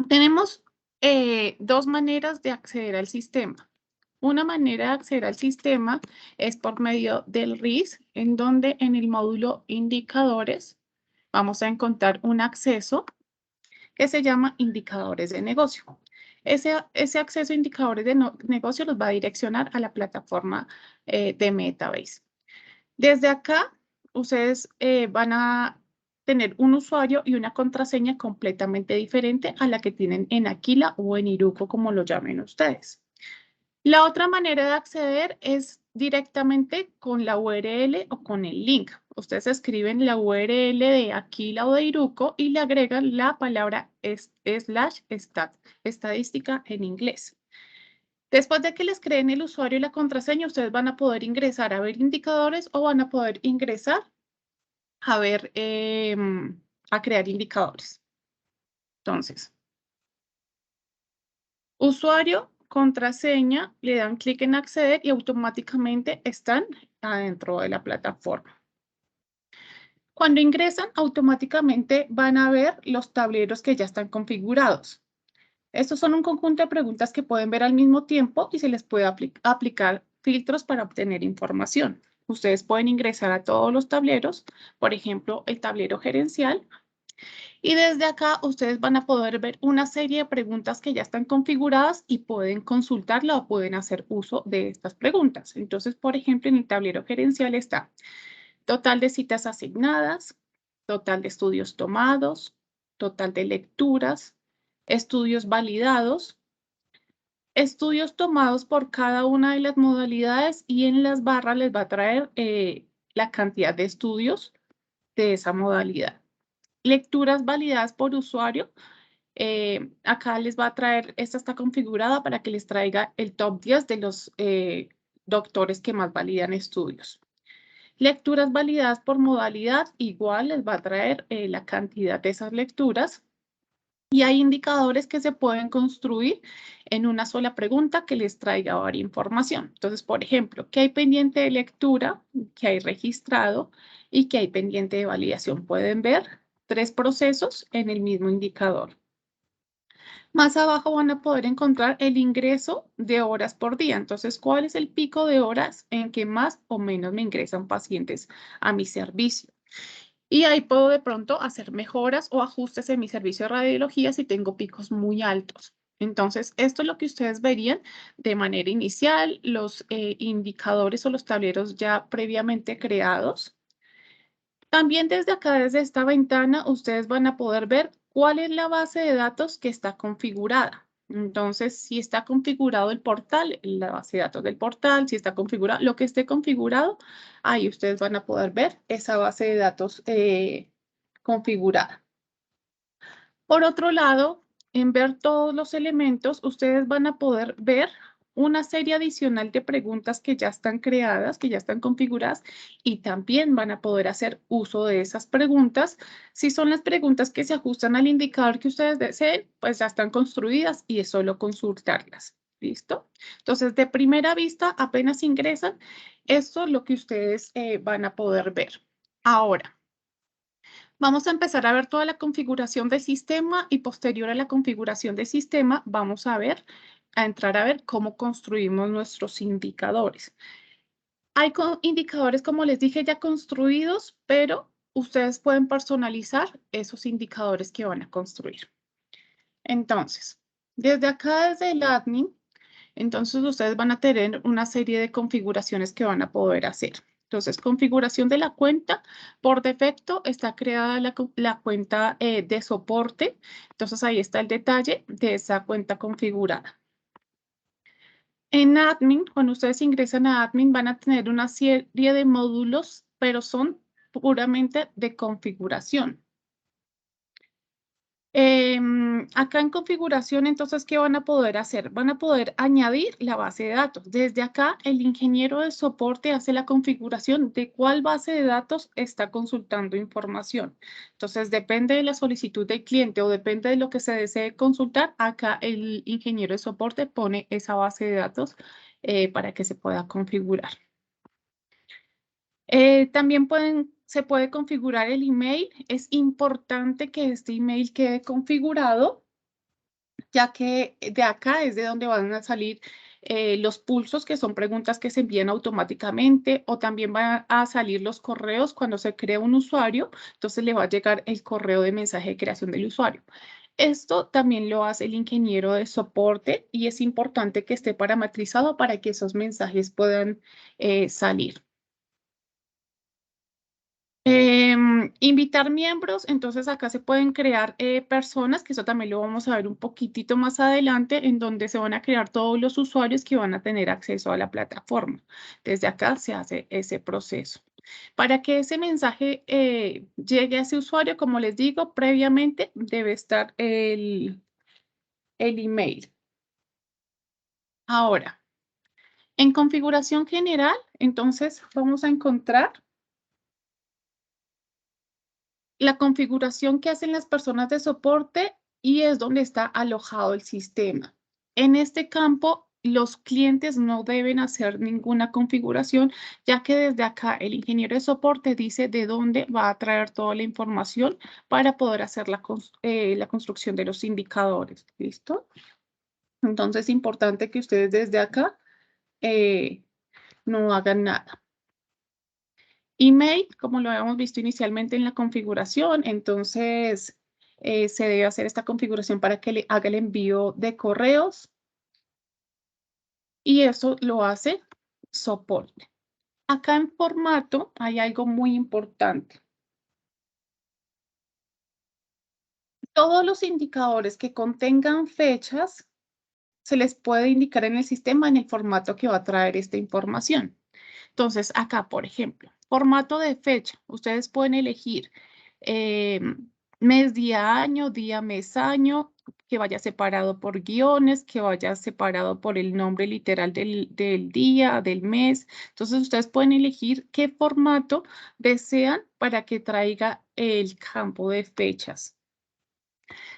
Tenemos dos maneras de acceder al sistema. Una manera de acceder al sistema es por medio del RIS, en donde en el módulo indicadores vamos a encontrar un acceso que se llama indicadores de negocio. Ese acceso a indicadores de negocio los va a direccionar a la plataforma de Metabase. Desde acá, ustedes van a tener un usuario y una contraseña completamente diferente a la que tienen en Aquila o en Iruko, como lo llamen ustedes. La otra manera de acceder es directamente con la URL o con el link. Ustedes escriben la URL de Aquila o de Iruko y le agregan la palabra /stat, estadística en inglés. Después de que les creen el usuario y la contraseña, ustedes van a poder ingresar a ver indicadores o van a poder ingresar a ver, a crear indicadores. Entonces, usuario, contraseña, le dan clic en acceder y automáticamente están adentro de la plataforma. Cuando ingresan, automáticamente van a ver los tableros que ya están configurados. Estos son un conjunto de preguntas que pueden ver al mismo tiempo y se les puede aplicar filtros para obtener información. Ustedes pueden ingresar a todos los tableros, por ejemplo, el tablero gerencial, y desde acá ustedes van a poder ver una serie de preguntas que ya están configuradas y pueden consultarla o pueden hacer uso de estas preguntas. Entonces, por ejemplo, en el tablero gerencial está total de citas asignadas, total de estudios tomados, total de lecturas, estudios validados, estudios tomados por cada una de las modalidades y en las barras les va a traer la cantidad de estudios de esa modalidad. Lecturas validadas por usuario. Acá les va a traer, esta está configurada para que les traiga el top 10 de los doctores que más validan estudios. Lecturas validadas por modalidad, igual les va a traer la cantidad de esas lecturas. Y hay indicadores que se pueden construir en una sola pregunta que les traiga varias información. Entonces, por ejemplo, ¿qué hay pendiente de lectura? ¿Qué hay registrado? ¿Y qué hay pendiente de validación? Pueden ver 3 procesos en el mismo indicador. Más abajo van a poder encontrar el ingreso de horas por día. Entonces, ¿cuál es el pico de horas en que más o menos me ingresan pacientes a mi servicio? Y ahí puedo de pronto hacer mejoras o ajustes en mi servicio de radiología si tengo picos muy altos. Entonces, esto es lo que ustedes verían de manera inicial, los indicadores o los tableros ya previamente creados. También desde acá, desde esta ventana, ustedes van a poder ver cuál es la base de datos que está configurada. Entonces, si está configurado el portal, la base de datos del portal, si está configurado, lo que esté configurado, ahí ustedes van a poder ver esa base de datos configurada. Por otro lado, en ver todos los elementos, ustedes van a poder ver una serie adicional de preguntas que ya están creadas, que ya están configuradas y también van a poder hacer uso de esas preguntas. Si son las preguntas que se ajustan al indicador que ustedes deseen, pues ya están construidas y es solo consultarlas. ¿Listo? Entonces, de primera vista, apenas ingresan, esto es lo que ustedes van a poder ver. Ahora, vamos a empezar a ver toda la configuración del sistema y posterior a la configuración del sistema vamos a entrar a ver cómo construimos nuestros indicadores. Hay indicadores, como les dije, ya construidos, pero ustedes pueden personalizar esos indicadores que van a construir. Entonces, desde acá, desde el admin, entonces ustedes van a tener una serie de configuraciones que van a poder hacer. Entonces, configuración de la cuenta. Por defecto está creada la cuenta de soporte. Entonces, ahí está el detalle de esa cuenta configurada. En admin, cuando ustedes ingresan a admin, van a tener una serie de módulos, pero son puramente de configuración. Acá en configuración, entonces, ¿qué van a poder hacer? Van a poder añadir la base de datos. Desde acá, el ingeniero de soporte hace la configuración de cuál base de datos está consultando información. Entonces, depende de la solicitud del cliente o depende de lo que se desee consultar, acá el ingeniero de soporte pone esa base de datos para que se pueda configurar. También se puede configurar el email. Es importante que este email quede configurado ya que de acá es de donde van a salir los pulsos, que son preguntas que se envían automáticamente, o también van a salir los correos cuando se crea un usuario, entonces le va a llegar el correo de mensaje de creación del usuario. Esto también lo hace el ingeniero de soporte y es importante que esté parametrizado para que esos mensajes puedan salir. Invitar miembros, entonces acá se pueden crear personas, que eso también lo vamos a ver un poquitito más adelante, en donde se van a crear todos los usuarios que van a tener acceso a la plataforma. Desde acá se hace ese proceso. Para que ese mensaje llegue a ese usuario, como les digo, previamente debe estar el email. Ahora, en configuración general, entonces vamos a encontrar la configuración que hacen las personas de soporte y es donde está alojado el sistema. En este campo, los clientes no deben hacer ninguna configuración, ya que desde acá el ingeniero de soporte dice de dónde va a traer toda la información para poder hacer la construcción de los indicadores. ¿Listo? Entonces es importante que ustedes desde acá no hagan nada. Email, como lo habíamos visto inicialmente en la configuración, entonces se debe hacer esta configuración para que le haga el envío de correos y eso lo hace soporte. Acá en formato hay algo muy importante. Todos los indicadores que contengan fechas se les puede indicar en el sistema en el formato que va a traer esta información. Entonces, acá, por ejemplo, formato de fecha. Ustedes pueden elegir eh, mes, día, mes, año, que vaya separado por guiones, que vaya separado por el nombre literal del día, del mes. Entonces, ustedes pueden elegir qué formato desean para que traiga el campo de fechas.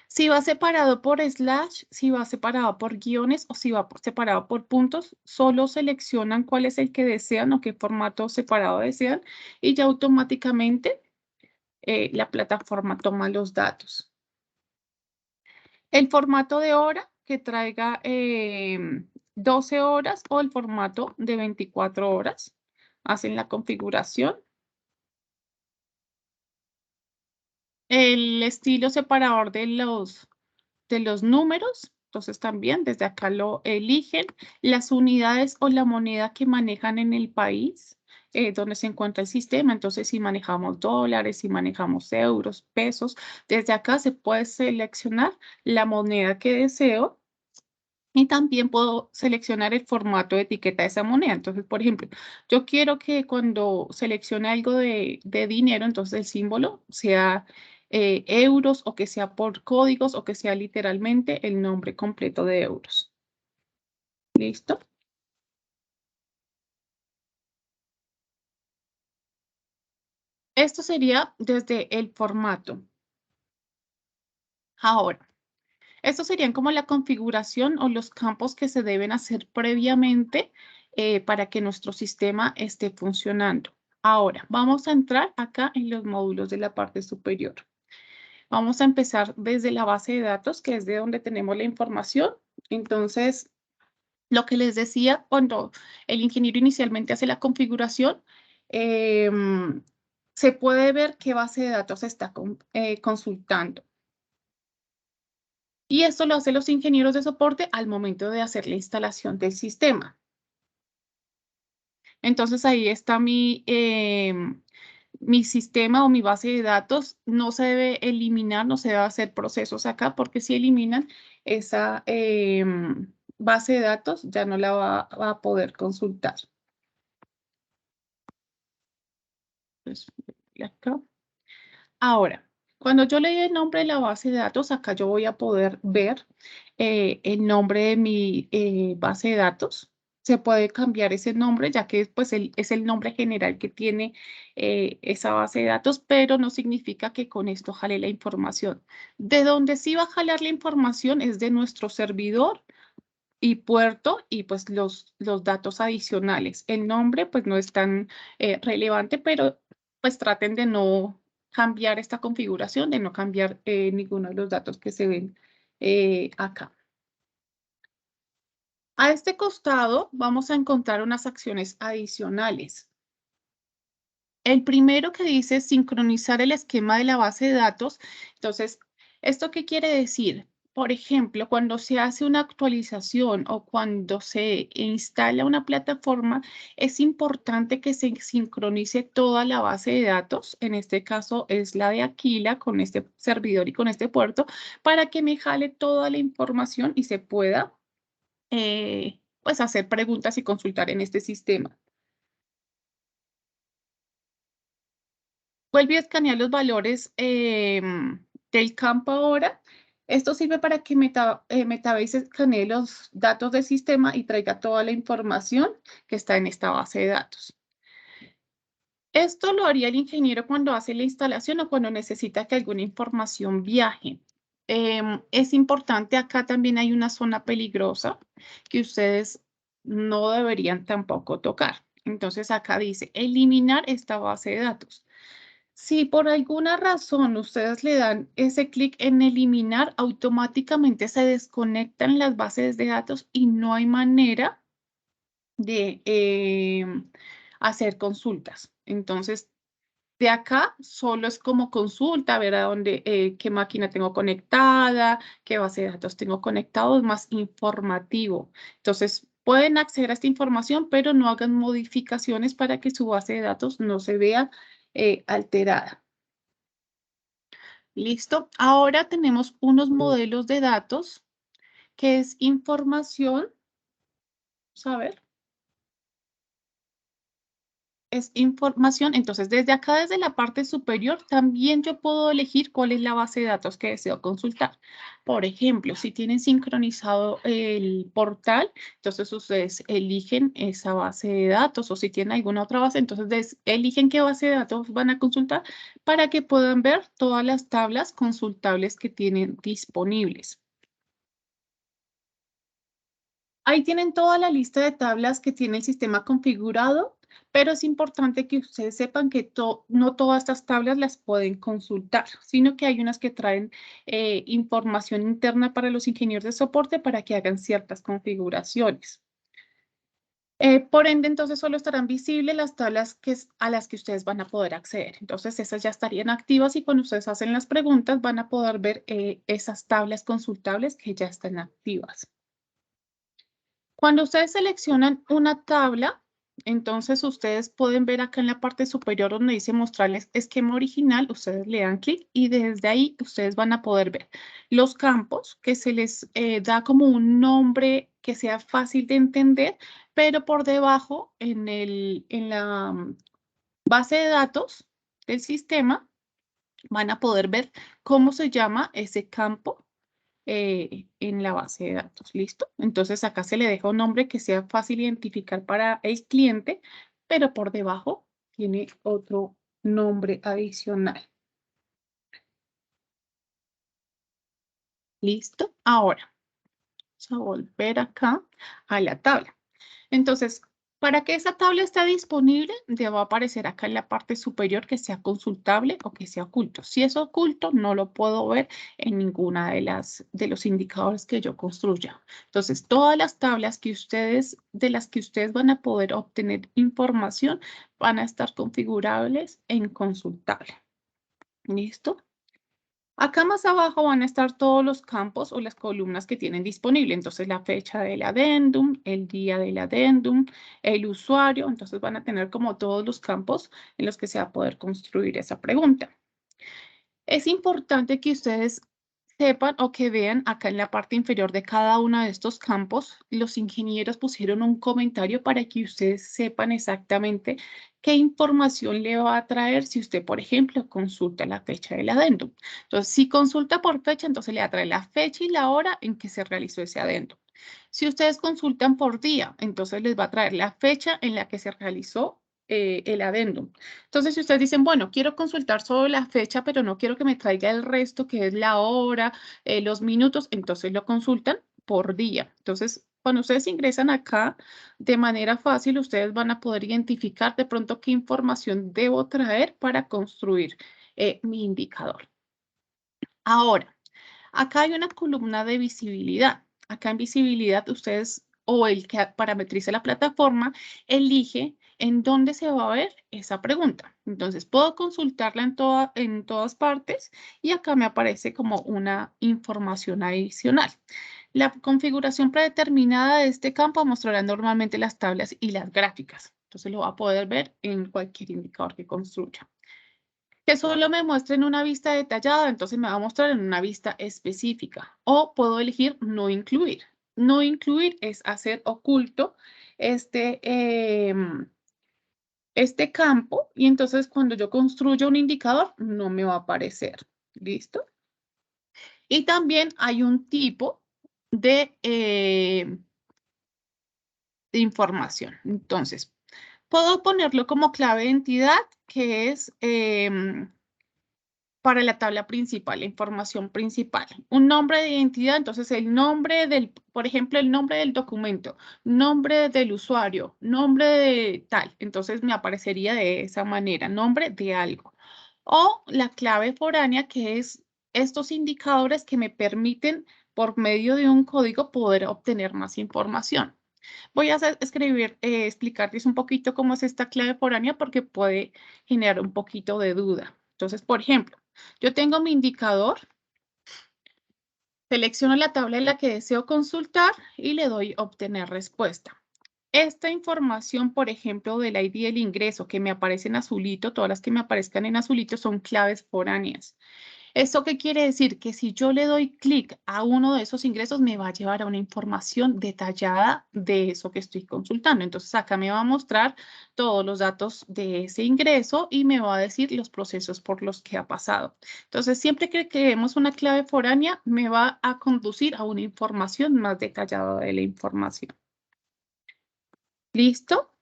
Si va separado por slash, si va separado por guiones o si va separado por puntos, solo seleccionan cuál es el que desean o qué formato separado desean y ya automáticamente la plataforma toma los datos. El formato de hora que traiga 12 horas o el formato de 24 horas. Hacen la configuración. El estilo separador de los números, entonces también desde acá lo eligen. Las unidades o la moneda que manejan en el país donde se encuentra el sistema, entonces si manejamos dólares, si manejamos euros, pesos, desde acá se puede seleccionar la moneda que deseo. Y también puedo seleccionar el formato de etiqueta de esa moneda. Entonces, por ejemplo, yo quiero que cuando seleccione algo de dinero, entonces el símbolo sea euros o que sea por códigos o que sea literalmente el nombre completo de euros. ¿Listo? Esto sería desde el formato. Ahora, estos serían como la configuración o los campos que se deben hacer previamente para que nuestro sistema esté funcionando. Ahora, vamos a entrar acá en los módulos de la parte superior. Vamos a empezar desde la base de datos, que es de donde tenemos la información. Entonces, lo que les decía, cuando el ingeniero inicialmente hace la configuración, se puede ver qué base de datos está consultando. Y esto lo hacen los ingenieros de soporte al momento de hacer la instalación del sistema. Entonces ahí está mi sistema o mi base de datos. No se debe eliminar, no se debe hacer procesos acá, porque si eliminan esa base de datos, ya no la va a poder consultar. Pues, acá. Ahora, cuando yo le doy el nombre de la base de datos, acá yo voy a poder ver el nombre de mi base de datos. Se puede cambiar ese nombre, ya que pues, es el nombre general que tiene esa base de datos, pero no significa que con esto jale la información. De donde sí va a jalar la información es de nuestro servidor y puerto y pues los datos adicionales. El nombre pues no es tan relevante, pero pues traten de no cambiar esta configuración, de no cambiar ninguno de los datos que se ven acá. A este costado vamos a encontrar unas acciones adicionales. El primero que dice sincronizar el esquema de la base de datos. Entonces, ¿esto qué quiere decir? Por ejemplo, cuando se hace una actualización o cuando se instala una plataforma, es importante que se sincronice toda la base de datos. En este caso es la de Aquila con este servidor y con este puerto para que me jale toda la información y se pueda pues hacer preguntas y consultar en este sistema. Vuelve a escanear los valores del campo ahora. Esto sirve para que Metabase escanee los datos del sistema y traiga toda la información que está en esta base de datos. Esto lo haría el ingeniero cuando hace la instalación o cuando necesita que alguna información viaje. Es importante, acá también hay una zona peligrosa que ustedes no deberían tampoco tocar. Entonces acá dice eliminar esta base de datos. Si por alguna razón ustedes le dan ese clic en eliminar, automáticamente se desconectan las bases de datos y no hay manera de hacer consultas. Entonces, de acá solo es como consulta, ver a dónde, qué máquina tengo conectada, qué base de datos tengo conectado, es más informativo. Entonces, pueden acceder a esta información, pero no hagan modificaciones para que su base de datos no se vea alterada. Listo. Ahora tenemos unos modelos de datos que es información. Vamos a ver. Es información. Entonces, desde acá, desde la parte superior, también yo puedo elegir cuál es la base de datos que deseo consultar. Por ejemplo, si tienen sincronizado el portal, entonces ustedes eligen esa base de datos o si tienen alguna otra base, entonces eligen qué base de datos van a consultar para que puedan ver todas las tablas consultables que tienen disponibles. Ahí tienen toda la lista de tablas que tiene el sistema configurado, pero es importante que ustedes sepan que no todas estas tablas las pueden consultar, sino que hay unas que traen información interna para los ingenieros de soporte para que hagan ciertas configuraciones. Por ende, entonces solo estarán visibles las tablas a las que ustedes van a poder acceder. Entonces, esas ya estarían activas y cuando ustedes hacen las preguntas van a poder ver esas tablas consultables que ya están activas. Cuando ustedes seleccionan una tabla, entonces ustedes pueden ver acá en la parte superior donde dice mostrarles esquema original, ustedes le dan clic y desde ahí ustedes van a poder ver los campos que se les da como un nombre que sea fácil de entender, pero por debajo en la base de datos del sistema van a poder ver cómo se llama ese campo en la base de datos. ¿Listo? Entonces acá se le deja un nombre que sea fácil identificar para el cliente, pero por debajo tiene otro nombre adicional. ¿Listo? Ahora, vamos a volver acá a la tabla. Entonces, para que esa tabla esté disponible, debe aparecer acá en la parte superior que sea consultable o que sea oculto. Si es oculto, no lo puedo ver en ninguna de los indicadores que yo construya. Entonces, todas las tablas de las que ustedes van a poder obtener información van a estar configurables en consultable. ¿Listo? Acá más abajo van a estar todos los campos o las columnas que tienen disponible. Entonces, la fecha del adendum, el día del adendum, el usuario. Entonces, van a tener como todos los campos en los que se va a poder construir esa pregunta. Es importante que ustedes sepan o que vean acá en la parte inferior de cada uno de estos campos, los ingenieros pusieron un comentario para que ustedes sepan exactamente qué información le va a traer si usted, por ejemplo, consulta la fecha del adendum. Entonces, si consulta por fecha, entonces le va a traer la fecha y la hora en que se realizó ese adendum. Si ustedes consultan por día, entonces les va a traer la fecha en la que se realizó el adendum. Entonces, si ustedes dicen, bueno, quiero consultar solo la fecha, pero no quiero que me traiga el resto, que es la hora, los minutos, entonces lo consultan por día. Entonces, cuando ustedes ingresan acá, de manera fácil, ustedes van a poder identificar de pronto qué información debo traer para construir mi indicador. Ahora, acá hay una columna de visibilidad. Acá en visibilidad ustedes o el que parametriza la plataforma elige en dónde se va a ver esa pregunta. Entonces, puedo consultarla en todas partes y acá me aparece como una información adicional. La configuración predeterminada de este campo mostrará normalmente las tablas y las gráficas. Entonces, lo va a poder ver en cualquier indicador que construya. Que solo me muestre en una vista detallada, entonces me va a mostrar en una vista específica. O puedo elegir no incluir. No incluir es hacer oculto este, este campo y entonces cuando yo construyo un indicador no me va a aparecer. ¿Listo? Y también hay un tipo de información. Entonces, puedo ponerlo como clave de entidad, que es para la tabla principal, la información principal. Un nombre de identidad, entonces el nombre del, por ejemplo, el nombre del documento, nombre del usuario, nombre de tal. Entonces me aparecería de esa manera, nombre de algo. O la clave foránea, que es estos indicadores que me permiten, por medio de un código, poder obtener más información. Voy a explicarles un poquito cómo es esta clave foránea porque puede generar un poquito de duda. Entonces, por ejemplo, yo tengo mi indicador, selecciono la tabla en la que deseo consultar y le doy obtener respuesta. Esta información, por ejemplo, del ID del ingreso que me aparece en azulito, todas las que me aparezcan en azulito son claves foráneas. ¿Esto qué quiere decir? Que si yo le doy clic a uno de esos ingresos, me va a llevar a una información detallada de eso que estoy consultando. Entonces, acá me va a mostrar todos los datos de ese ingreso y me va a decir los procesos por los que ha pasado. Entonces, siempre que creemos una clave foránea, me va a conducir a una información más detallada de la información. ¿Listo?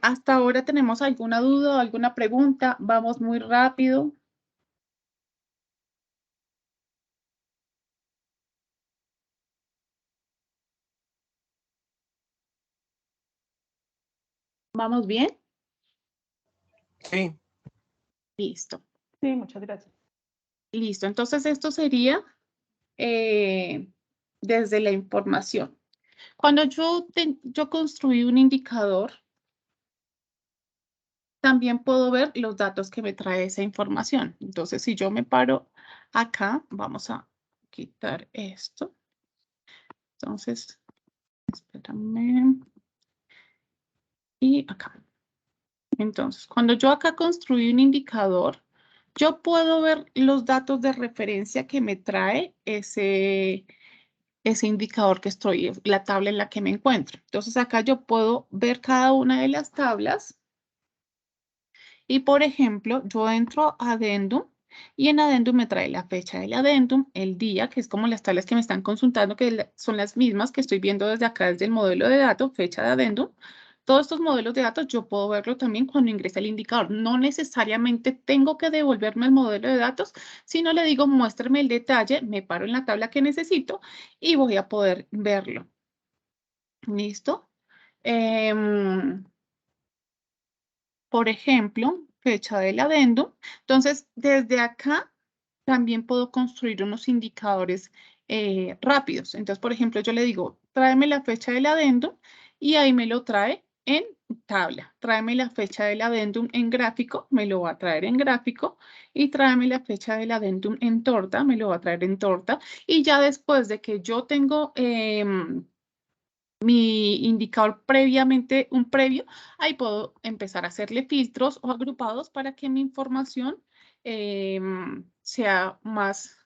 ¿Hasta ahora tenemos alguna duda o alguna pregunta? Vamos muy rápido. ¿Vamos bien? Sí. Listo. Sí, muchas gracias. Listo. Entonces, esto sería desde la información. Cuando yo construí un indicador, también puedo ver los datos que me trae esa información. Entonces, si yo me paro acá, vamos a quitar esto. Entonces, espérame. Y acá. Entonces, cuando yo acá construí un indicador, yo puedo ver los datos de referencia que me trae ese indicador que estoy, la tabla en la que me encuentro. Entonces, acá yo puedo ver cada una de las tablas. Y, por ejemplo, yo entro a Addendum y en Addendum me trae la fecha del Addendum, el día, que es como las tablas que me están consultando, que son las mismas que estoy viendo desde acá, desde el modelo de datos, fecha de Addendum. Todos estos modelos de datos yo puedo verlo también cuando ingresa el indicador. No necesariamente tengo que devolverme el modelo de datos, sino le digo muéstrame el detalle, me paro en la tabla que necesito y voy a poder verlo. ¿Listo? Por ejemplo, fecha del adendum. Entonces, desde acá también puedo construir unos indicadores rápidos. Entonces, por ejemplo, yo le digo, tráeme la fecha del adendum y ahí me lo trae en tabla. Tráeme la fecha del adendum en gráfico, me lo va a traer en gráfico. Y tráeme la fecha del adendum en torta, me lo va a traer en torta. Y ya después de que yo tengo mi indicador previamente, un previo, ahí puedo empezar a hacerle filtros o agrupados para que mi información sea más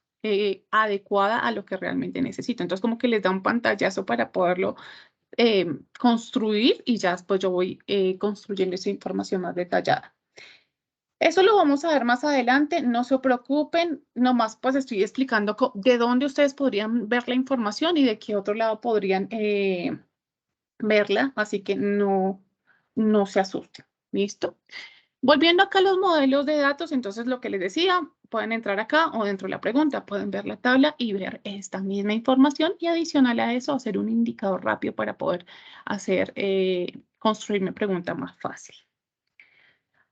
adecuada a lo que realmente necesito. Entonces, como que les da un pantallazo para poderlo construir y ya después yo voy construyendo esa información más detallada. Eso lo vamos a ver más adelante, no se preocupen, nomás pues estoy explicando de dónde ustedes podrían ver la información y de qué otro lado podrían verla, así que no se asusten. ¿Listo? Volviendo acá a los modelos de datos, entonces lo que les decía, pueden entrar acá o dentro de la pregunta, pueden ver la tabla y ver esta misma información y adicional a eso hacer un indicador rápido para poder hacer, construir mi pregunta más fácil.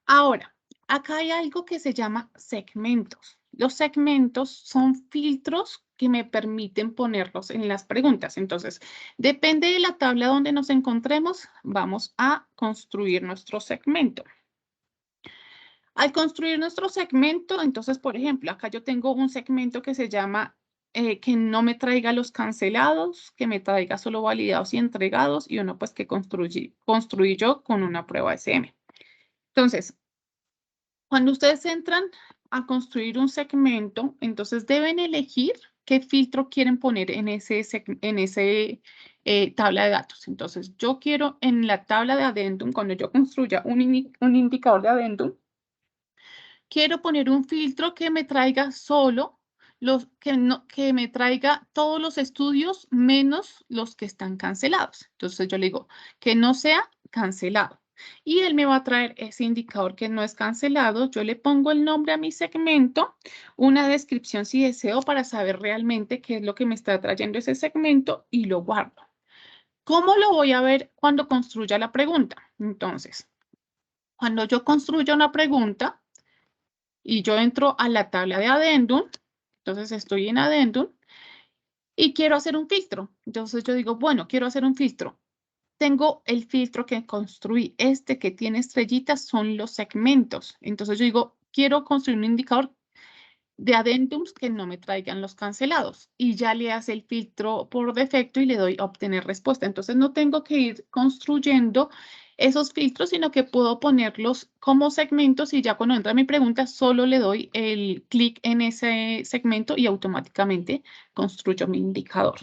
Ahora, acá hay algo que se llama segmentos. Los segmentos son filtros que me permiten ponerlos en las preguntas. Entonces, depende de la tabla donde nos encontremos, vamos a construir nuestro segmento. Al construir nuestro segmento, entonces, por ejemplo, acá yo tengo un segmento que se llama que no me traiga los cancelados, que me traiga solo validados y entregados, y uno pues que construí yo con una prueba SM. Entonces, cuando ustedes entran a construir un segmento, entonces deben elegir qué filtro quieren poner en ese tabla de datos. Entonces, yo quiero en la tabla de addendum, cuando yo construya un indicador de addendum, quiero poner un filtro que me traiga solo que me traiga todos los estudios menos los que están cancelados. Entonces yo le digo que no sea cancelado. Y él me va a traer ese indicador que no es cancelado. Yo le pongo el nombre a mi segmento, una descripción si deseo para saber realmente qué es lo que me está trayendo ese segmento y lo guardo. ¿Cómo lo voy a ver cuando construya la pregunta? Entonces, cuando yo construyo una pregunta, y yo entro a la tabla de addendum, entonces estoy en addendum y quiero hacer un filtro. Entonces yo digo, bueno, quiero hacer un filtro. Tengo el filtro que construí. Este que tiene estrellitas son los segmentos. Entonces yo digo, quiero construir un indicador de addendums que no me traigan los cancelados. Y ya le hace el filtro por defecto y le doy a obtener respuesta. Entonces no tengo que ir construyendo esos filtros, sino que puedo ponerlos como segmentos y ya cuando entra mi pregunta solo le doy el clic en ese segmento y automáticamente construyo mi indicador.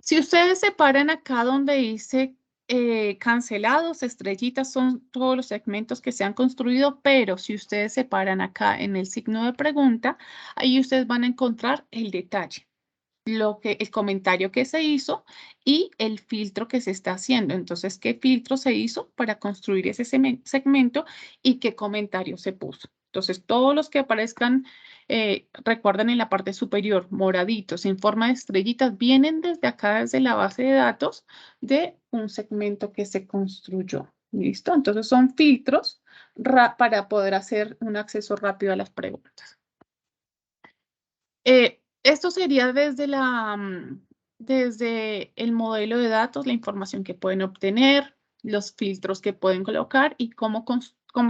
Si ustedes se paran acá donde dice cancelados, estrellitas son todos los segmentos que se han construido, pero si ustedes se paran acá en el signo de pregunta, ahí ustedes van a encontrar el detalle, el comentario que se hizo y el filtro que se está haciendo. Entonces, ¿qué filtro se hizo para construir ese segmento y qué comentario se puso? Entonces, todos los que aparezcan, recuerden en la parte superior, moraditos en forma de estrellitas, vienen desde acá, desde la base de datos de un segmento que se construyó. ¿Listo? Entonces, son filtros para poder hacer un acceso rápido a las preguntas. Esto sería desde el modelo de datos, la información que pueden obtener, los filtros que pueden colocar y cómo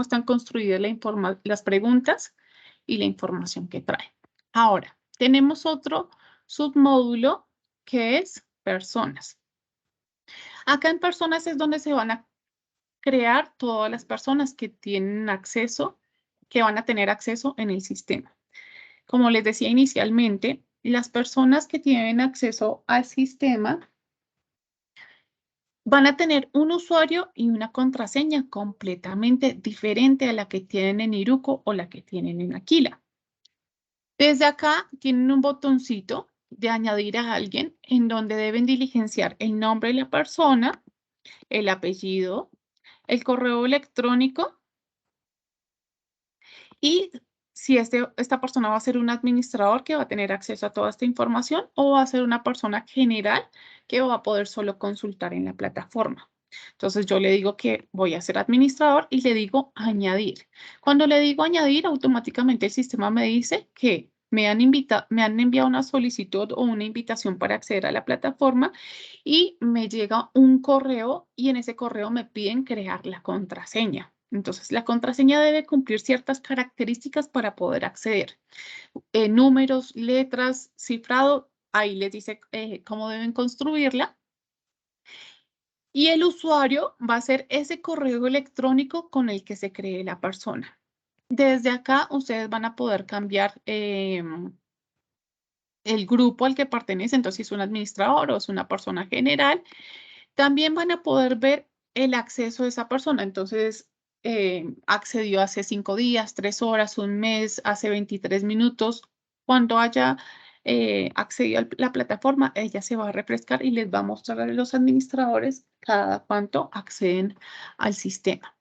están construidas las preguntas y la información que trae. Ahora, tenemos otro submódulo que es personas. Acá en personas es donde se van a crear todas las personas que tienen acceso, que van a tener acceso en el sistema. Como les decía inicialmente, las personas que tienen acceso al sistema van a tener un usuario y una contraseña completamente diferente a la que tienen en Iruko o la que tienen en Aquila. Desde acá tienen un botoncito de añadir a alguien en donde deben diligenciar el nombre de la persona, el apellido, el correo electrónico y si esta persona va a ser un administrador que va a tener acceso a toda esta información o va a ser una persona general que va a poder solo consultar en la plataforma. Entonces yo le digo que voy a ser administrador y le digo añadir. Cuando le digo añadir, automáticamente el sistema me dice que me han enviado una solicitud o una invitación para acceder a la plataforma y me llega un correo y en ese correo me piden crear la contraseña. Entonces, la contraseña debe cumplir ciertas características para poder acceder. Números, letras, cifrado, ahí les dice cómo deben construirla. Y el usuario va a ser ese correo electrónico con el que se cree la persona. Desde acá, ustedes van a poder cambiar el grupo al que pertenece. Entonces, si es un administrador o es una persona general, también van a poder ver el acceso de esa persona. Entonces, accedió hace 5 días, 3 horas, un mes, hace 23 minutos. Cuando haya accedido a la plataforma, ella se va a refrescar y les va a mostrar a los administradores cada cuánto acceden al sistema.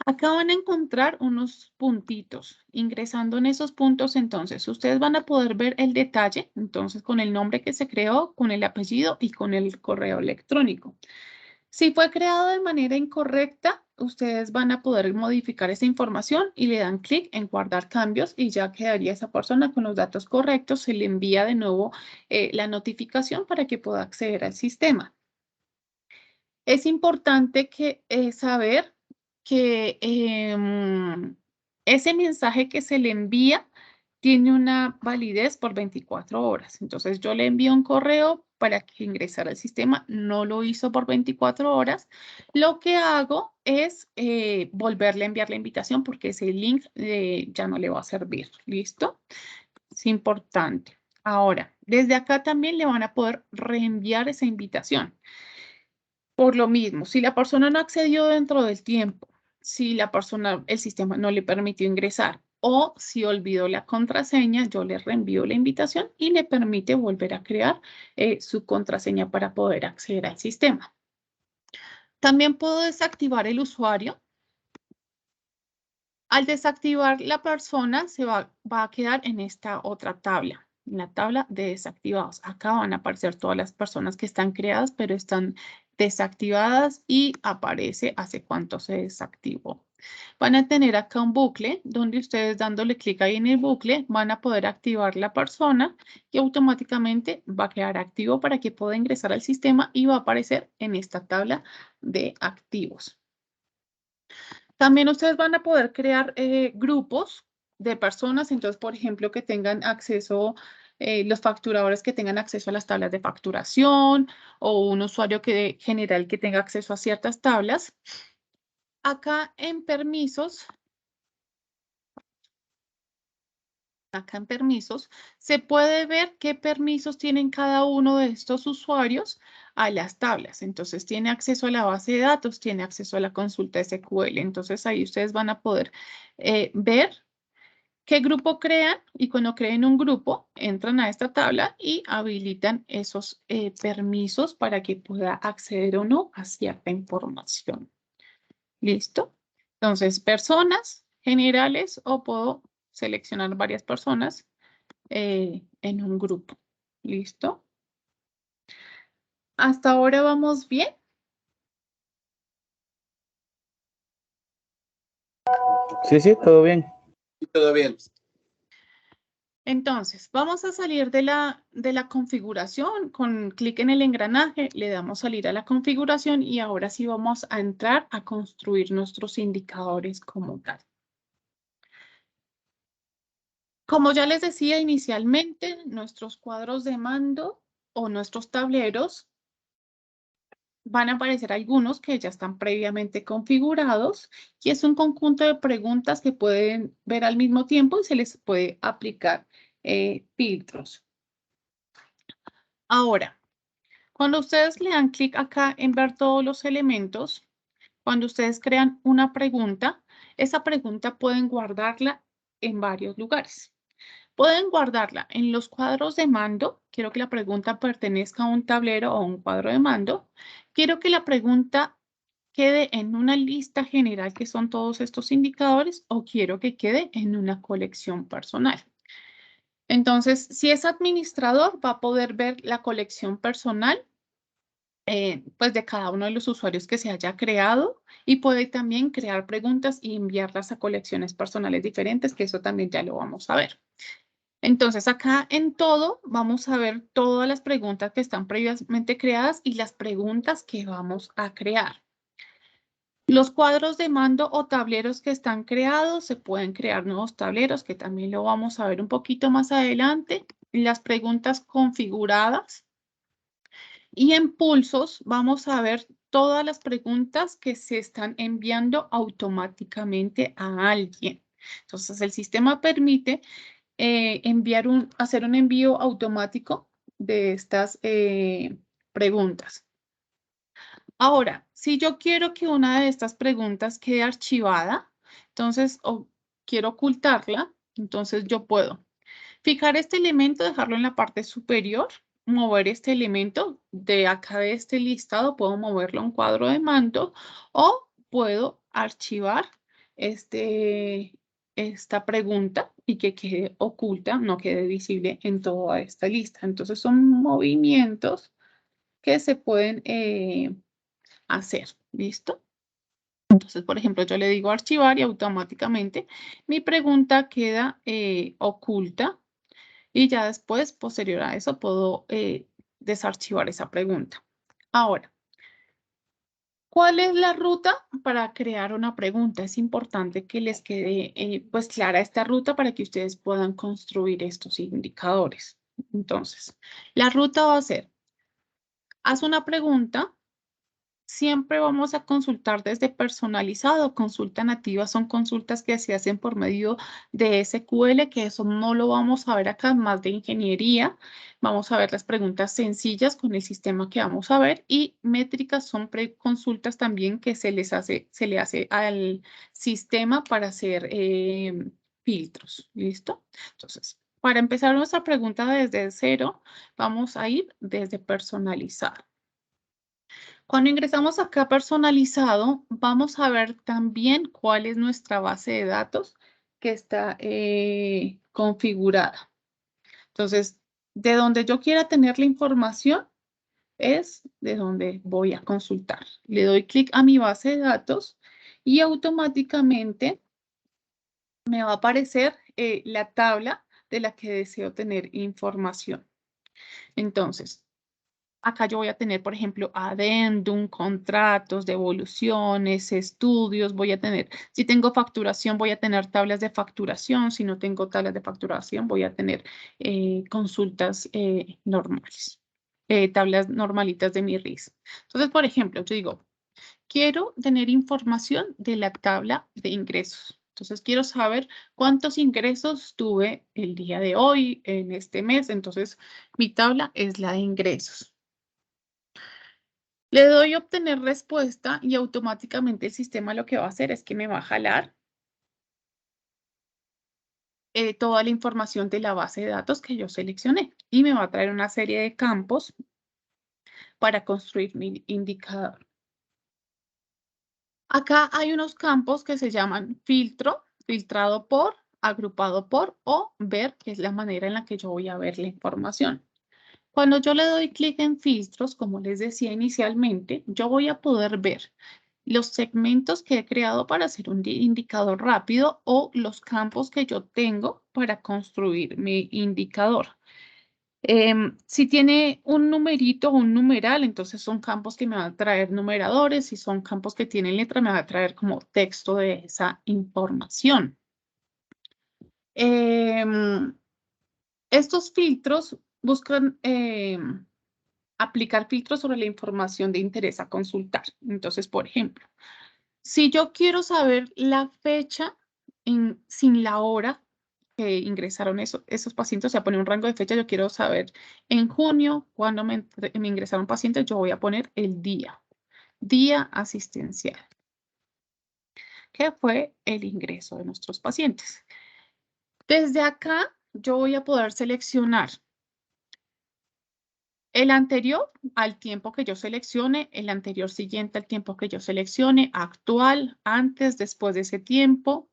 Acá van a encontrar unos puntitos. Ingresando en esos puntos, entonces, ustedes van a poder ver el detalle, entonces, con el nombre que se creó, con el apellido y con el correo electrónico. Si fue creado de manera incorrecta, ustedes van a poder modificar esa información y le dan clic en guardar cambios y ya quedaría esa persona con los datos correctos. Se le envía de nuevo la notificación para que pueda acceder al sistema. Es importante saber que ese mensaje que se le envía tiene una validez por 24 horas. Entonces, yo le envío un correo para que ingresara al sistema. No lo hizo por 24 horas. Lo que hago es volverle a enviar la invitación porque ese link ya no le va a servir. ¿Listo? Es importante. Ahora, desde acá también le van a poder reenviar esa invitación. Por lo mismo, si la persona no accedió dentro del tiempo, si el sistema no le permitió ingresar o si olvidó la contraseña, yo le reenvío la invitación y le permite volver a crear su contraseña para poder acceder al sistema. También puedo desactivar el usuario. Al desactivar, la persona va a quedar en esta otra tabla, en la tabla de desactivados. Acá van a aparecer todas las personas que están creadas, pero están desactivadas y aparece hace cuánto se desactivó. Van a tener acá un bucle donde ustedes dándole clic ahí en el bucle van a poder activar la persona y automáticamente va a quedar activo para que pueda ingresar al sistema y va a aparecer en esta tabla de activos. También ustedes van a poder crear grupos de personas, entonces, por ejemplo, que tengan acceso, los facturadores que tengan acceso a las tablas de facturación o un usuario general que tenga acceso a ciertas tablas. Acá en permisos, se puede ver qué permisos tienen cada uno de estos usuarios a las tablas. Entonces, tiene acceso a la base de datos, tiene acceso a la consulta SQL. Entonces, ahí ustedes van a poder ver qué grupo crean y cuando creen un grupo, entran a esta tabla y habilitan esos permisos para que pueda acceder o no a cierta información. ¿Listo? Entonces, personas generales o puedo seleccionar varias personas en un grupo. ¿Listo? ¿Hasta ahora vamos bien? Sí, todo bien. Todo bien. Entonces, vamos a salir de la configuración. Con clic en el engranaje, le damos salir a la configuración y ahora sí vamos a entrar a construir nuestros indicadores como tal. Como ya les decía inicialmente, nuestros cuadros de mando o nuestros tableros van a aparecer algunos que ya están previamente configurados y es un conjunto de preguntas que pueden ver al mismo tiempo y se les puede aplicar filtros. Ahora, cuando ustedes le dan clic acá en ver todos los elementos, cuando ustedes crean una pregunta, esa pregunta pueden guardarla en varios lugares. Pueden guardarla en los cuadros de mando. Quiero que la pregunta pertenezca a un tablero o un cuadro de mando. Quiero que la pregunta quede en una lista general que son todos estos indicadores o quiero que quede en una colección personal. Entonces, si es administrador, va a poder ver la colección personal pues de cada uno de los usuarios que se haya creado y puede también crear preguntas y enviarlas a colecciones personales diferentes, que eso también ya lo vamos a ver. Entonces, acá en todo vamos a ver todas las preguntas que están previamente creadas y las preguntas que vamos a crear. Los cuadros de mando o tableros que están creados, se pueden crear nuevos tableros, que también lo vamos a ver un poquito más adelante. Las preguntas configuradas. Y en pulsos vamos a ver todas las preguntas que se están enviando automáticamente a alguien. Entonces, el sistema permite hacer un envío automático de estas preguntas. Ahora, si yo quiero que una de estas preguntas quede archivada, entonces, o quiero ocultarla, entonces yo puedo fijar este elemento, dejarlo en la parte superior, mover este elemento de acá de este listado, puedo moverlo a un cuadro de mando o puedo archivar esta pregunta y que quede oculta, no quede visible en toda esta lista. Entonces son movimientos que se pueden hacer. ¿Listo? Entonces, por ejemplo, yo le digo archivar y automáticamente mi pregunta queda oculta y ya después, posterior a eso, puedo desarchivar esa pregunta. Ahora, ¿cuál es la ruta para crear una pregunta? Es importante que les quede pues clara esta ruta para que ustedes puedan construir estos indicadores. Entonces, la ruta va a ser, haz una pregunta. Siempre vamos a consultar desde personalizado. Consulta nativa son consultas que se hacen por medio de SQL, que eso no lo vamos a ver acá, más de ingeniería. Vamos a ver las preguntas sencillas con el sistema que vamos a ver y métricas son consultas también que se le hace al sistema para hacer filtros. ¿Listo? Entonces, para empezar nuestra pregunta desde cero, vamos a ir desde personalizado. Cuando ingresamos acá personalizado, vamos a ver también cuál es nuestra base de datos que está configurada. Entonces, de donde yo quiera tener la información es de donde voy a consultar. Le doy clic a mi base de datos y automáticamente me va a aparecer la tabla de la que deseo tener información. Entonces, acá yo voy a tener, por ejemplo, adendum, contratos, devoluciones, estudios, voy a tener, si tengo facturación, voy a tener tablas de facturación, si no tengo tablas de facturación, voy a tener consultas normales, tablas normalitas de mi RIS. Entonces, por ejemplo, yo digo, quiero tener información de la tabla de ingresos. Entonces, quiero saber cuántos ingresos tuve el día de hoy, en este mes. Entonces, mi tabla es la de ingresos. Le doy obtener respuesta y automáticamente el sistema lo que va a hacer es que me va a jalar toda la información de la base de datos que yo seleccioné y me va a traer una serie de campos para construir mi indicador. Acá hay unos campos que se llaman filtro, filtrado por, agrupado por o ver, que es la manera en la que yo voy a ver la información. Cuando yo le doy clic en filtros, como les decía inicialmente, yo voy a poder ver los segmentos que he creado para hacer un indicador rápido o los campos que yo tengo para construir mi indicador. Si tiene un numerito o un numeral, entonces son campos que me van a traer numeradores. Si son campos que tienen letra, me va a traer como texto de esa información. Estos filtros buscan aplicar filtros sobre la información de interés a consultar. Entonces, por ejemplo, si yo quiero saber la fecha sin la hora que ingresaron esos pacientes, o sea, poner un rango de fecha, yo quiero saber en junio, cuando me ingresaron pacientes, yo voy a poner el día asistencial, que fue el ingreso de nuestros pacientes. Desde acá, yo voy a poder seleccionar el anterior al tiempo que yo seleccione, el anterior siguiente al tiempo que yo seleccione, actual, antes, después de ese tiempo,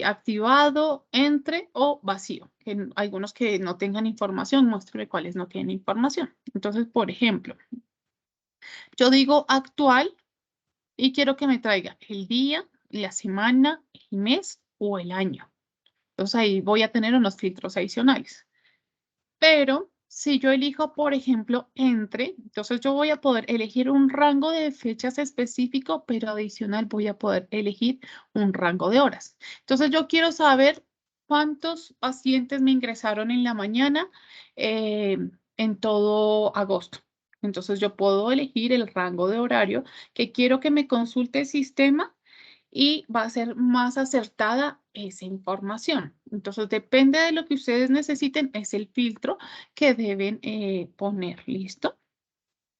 activado, entre o vacío. Algunos que no tengan información, muéstrame cuáles no tienen información. Entonces, por ejemplo, yo digo actual y quiero que me traiga el día, la semana, el mes o el año. Entonces ahí voy a tener unos filtros adicionales. Pero si yo elijo, por ejemplo, entre, entonces yo voy a poder elegir un rango de fechas específico, pero adicional voy a poder elegir un rango de horas. Entonces yo quiero saber cuántos pacientes me ingresaron en la mañana en todo agosto. Entonces yo puedo elegir el rango de horario que quiero que me consulte el sistema y va a ser más acertada esa información. Entonces, depende de lo que ustedes necesiten, es el filtro que deben poner, ¿listo?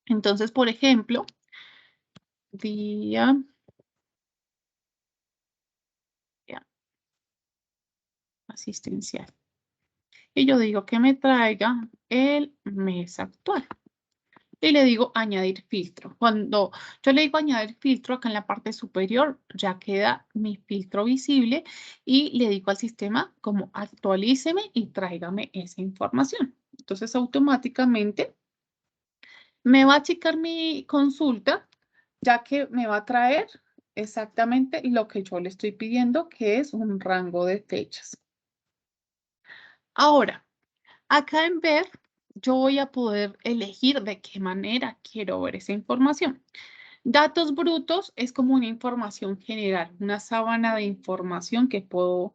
Entonces, por ejemplo, día asistencial. Y yo digo que me traiga el mes actual. Y le digo añadir filtro. Cuando yo le digo añadir filtro, acá en la parte superior ya queda mi filtro visible y le digo al sistema como actualíceme y tráigame esa información. Entonces automáticamente me va a achicar mi consulta ya que me va a traer exactamente lo que yo le estoy pidiendo, que es un rango de fechas. Ahora, acá en ver, yo voy a poder elegir de qué manera quiero ver esa información. Datos brutos es como una información general, una sábana de información que puedo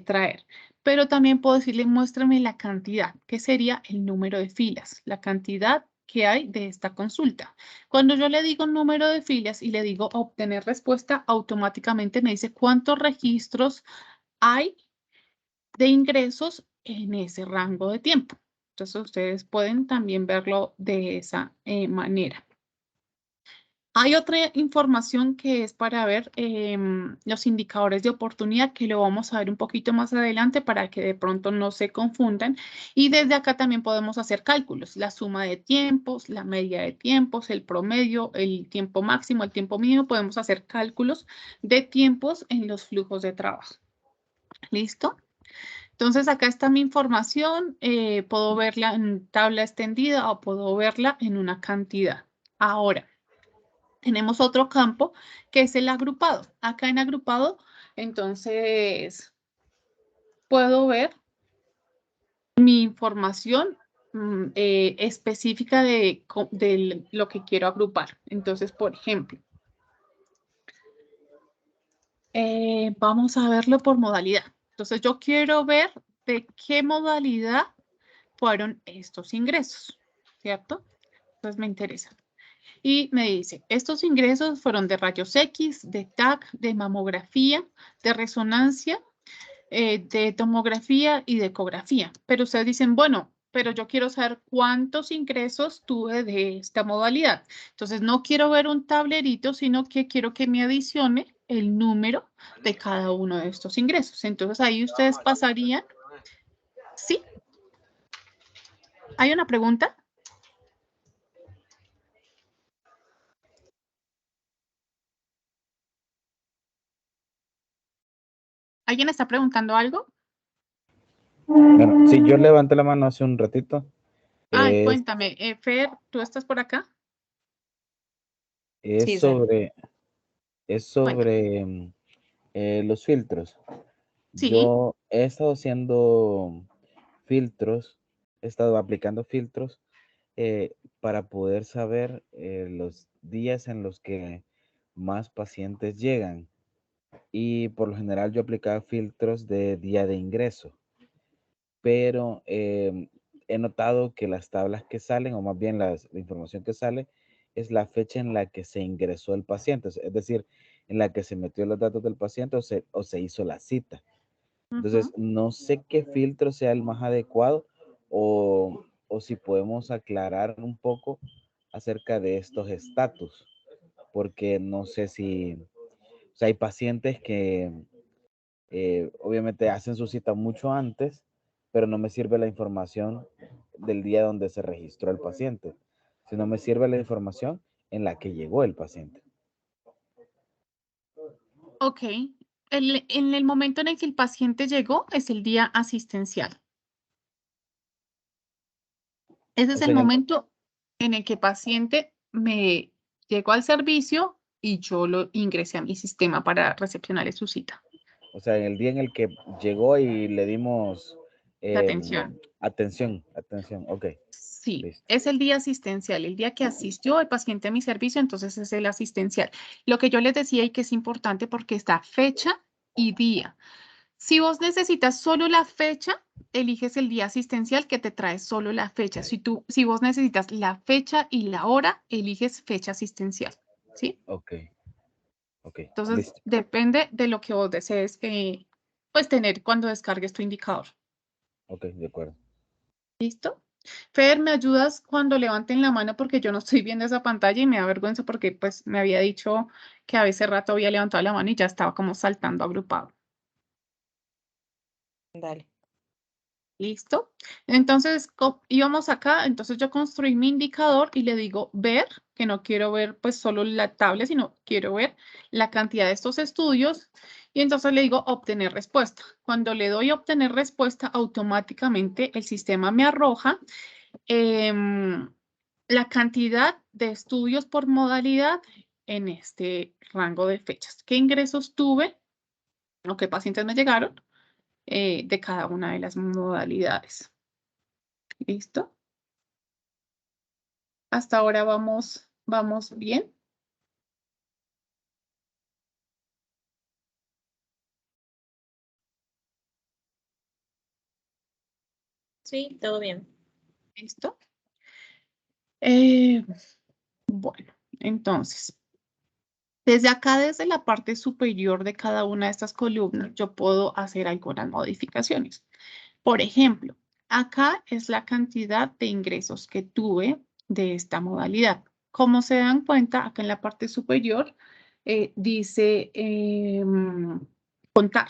traer. Pero también puedo decirle, muéstrame la cantidad, que sería el número de filas, la cantidad que hay de esta consulta. Cuando yo le digo número de filas y le digo obtener respuesta, automáticamente me dice cuántos registros hay de ingresos en ese rango de tiempo. Entonces, ustedes pueden también verlo de esa manera. Hay otra información que es para ver los indicadores de oportunidad, que lo vamos a ver un poquito más adelante para que de pronto no se confundan. Y desde acá también podemos hacer cálculos, la suma de tiempos, la media de tiempos, el promedio, el tiempo máximo, el tiempo mínimo. Podemos hacer cálculos de tiempos en los flujos de trabajo. ¿Listo? Entonces, acá está mi información. Puedo verla en tabla extendida o puedo verla en una cantidad. Ahora, tenemos otro campo que es el agrupado. Acá en agrupado, entonces, puedo ver mi información específica de lo que quiero agrupar. Entonces, por ejemplo, vamos a verlo por modalidad. Entonces, yo quiero ver de qué modalidad fueron estos ingresos, ¿cierto? Entonces, me interesa. Y me dice, estos ingresos fueron de rayos X, de TAC, de mamografía, de resonancia, de tomografía y de ecografía. Pero ustedes dicen, bueno, pero yo quiero saber cuántos ingresos tuve de esta modalidad. Entonces, no quiero ver un tablerito, sino que quiero que me adicione el número de cada uno de estos ingresos. Entonces, ahí ustedes pasarían. ¿Sí? ¿Hay una pregunta? ¿Alguien está preguntando algo? Bueno, sí, yo levanté la mano hace un ratito. Ay, Es, cuéntame, Fer, ¿tú estás por acá? es Sí, Sara. sobre, es Cuéntame. sobre los filtros. Sí, Yo he estado haciendo filtros, he estado aplicando filtros para poder saber los días en los que más pacientes llegan. Y por lo general yo aplicaba filtros de día de ingreso. Pero he notado que las tablas que salen, o más bien la información que sale, es la fecha en la que se ingresó el paciente, es decir, en la que se metió los datos del paciente o se hizo la cita. Entonces, ujú. no sé qué filtro sea el más adecuado o si podemos aclarar un poco acerca de estos estatus, porque no sé si, o sea, hay pacientes que obviamente hacen su cita mucho antes, pero no me sirve la información del día donde se registró el paciente, sino me sirve la información en la que llegó el paciente. Ok. En el momento en el que el paciente llegó es el día asistencial. Ese O es el sea, momento en el que el paciente me llegó al servicio y yo lo ingresé a mi sistema para recepcionarle su cita. en el día en el que llegó y le dimos La atención. atención, ok, Sí, listo. es el día asistencial. El día que asistió el paciente a mi servicio, entonces es el asistencial. Lo que yo les decía y que es importante porque está fecha y día. Si vos necesitas solo la fecha, eliges el día asistencial que te trae solo la fecha. Si vos necesitas la fecha y la hora, eliges fecha asistencial, ¿sí? Ok, ok, Entonces, listo. depende de lo que vos desees, pues, tener cuando descargues tu indicador. Ok, de acuerdo. ¿Listo? Fer, ¿me ayudas cuando levanten la mano? Porque yo no estoy viendo esa pantalla y me da vergüenza porque, pues, me había dicho que a veces rato había levantado la mano y ya estaba como saltando agrupado. Dale. ¿Listo? Entonces, íbamos acá, entonces yo construí mi indicador y le digo ver, que no quiero ver pues solo la tabla, sino quiero ver la cantidad de estos estudios. Y entonces le digo obtener respuesta. Cuando le doy obtener respuesta, automáticamente el sistema me arroja la cantidad de estudios por modalidad en este rango de fechas. ¿Qué ingresos tuve o qué pacientes me llegaron de cada una de las modalidades? ¿Listo? Hasta ahora vamos bien. Sí, todo bien. ¿Listo? Bueno, entonces, desde acá, desde la parte superior de cada una de estas columnas, yo puedo hacer algunas modificaciones. Por ejemplo, acá es la cantidad de ingresos que tuve de esta modalidad. Como se dan cuenta, acá en la parte superior dice contar.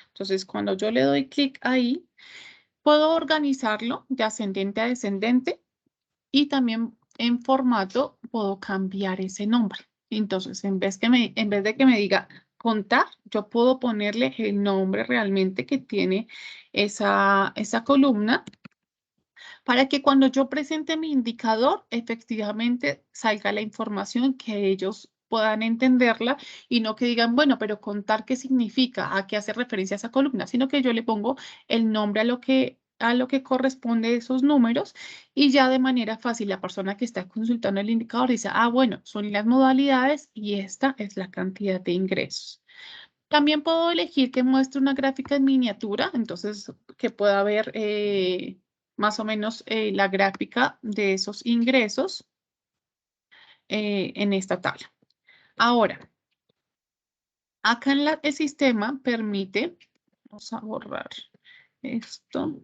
Entonces, cuando yo le doy clic ahí, puedo organizarlo de ascendente a descendente y también en formato puedo cambiar ese nombre. Entonces, en vez de que me diga contar, yo puedo ponerle el nombre realmente que tiene esa columna para que cuando yo presente mi indicador, efectivamente salga la información que ellos puedan entenderla y no que digan, bueno, pero contar qué significa, a qué hace referencia esa columna, sino que yo le pongo el nombre a lo que corresponde esos números y ya de manera fácil la persona que está consultando el indicador dice, ah, bueno, son las modalidades y esta es la cantidad de ingresos. También puedo elegir que muestre una gráfica en miniatura, entonces que pueda ver más o menos la gráfica de esos ingresos en esta tabla. Ahora, acá en el sistema permite, vamos a borrar esto.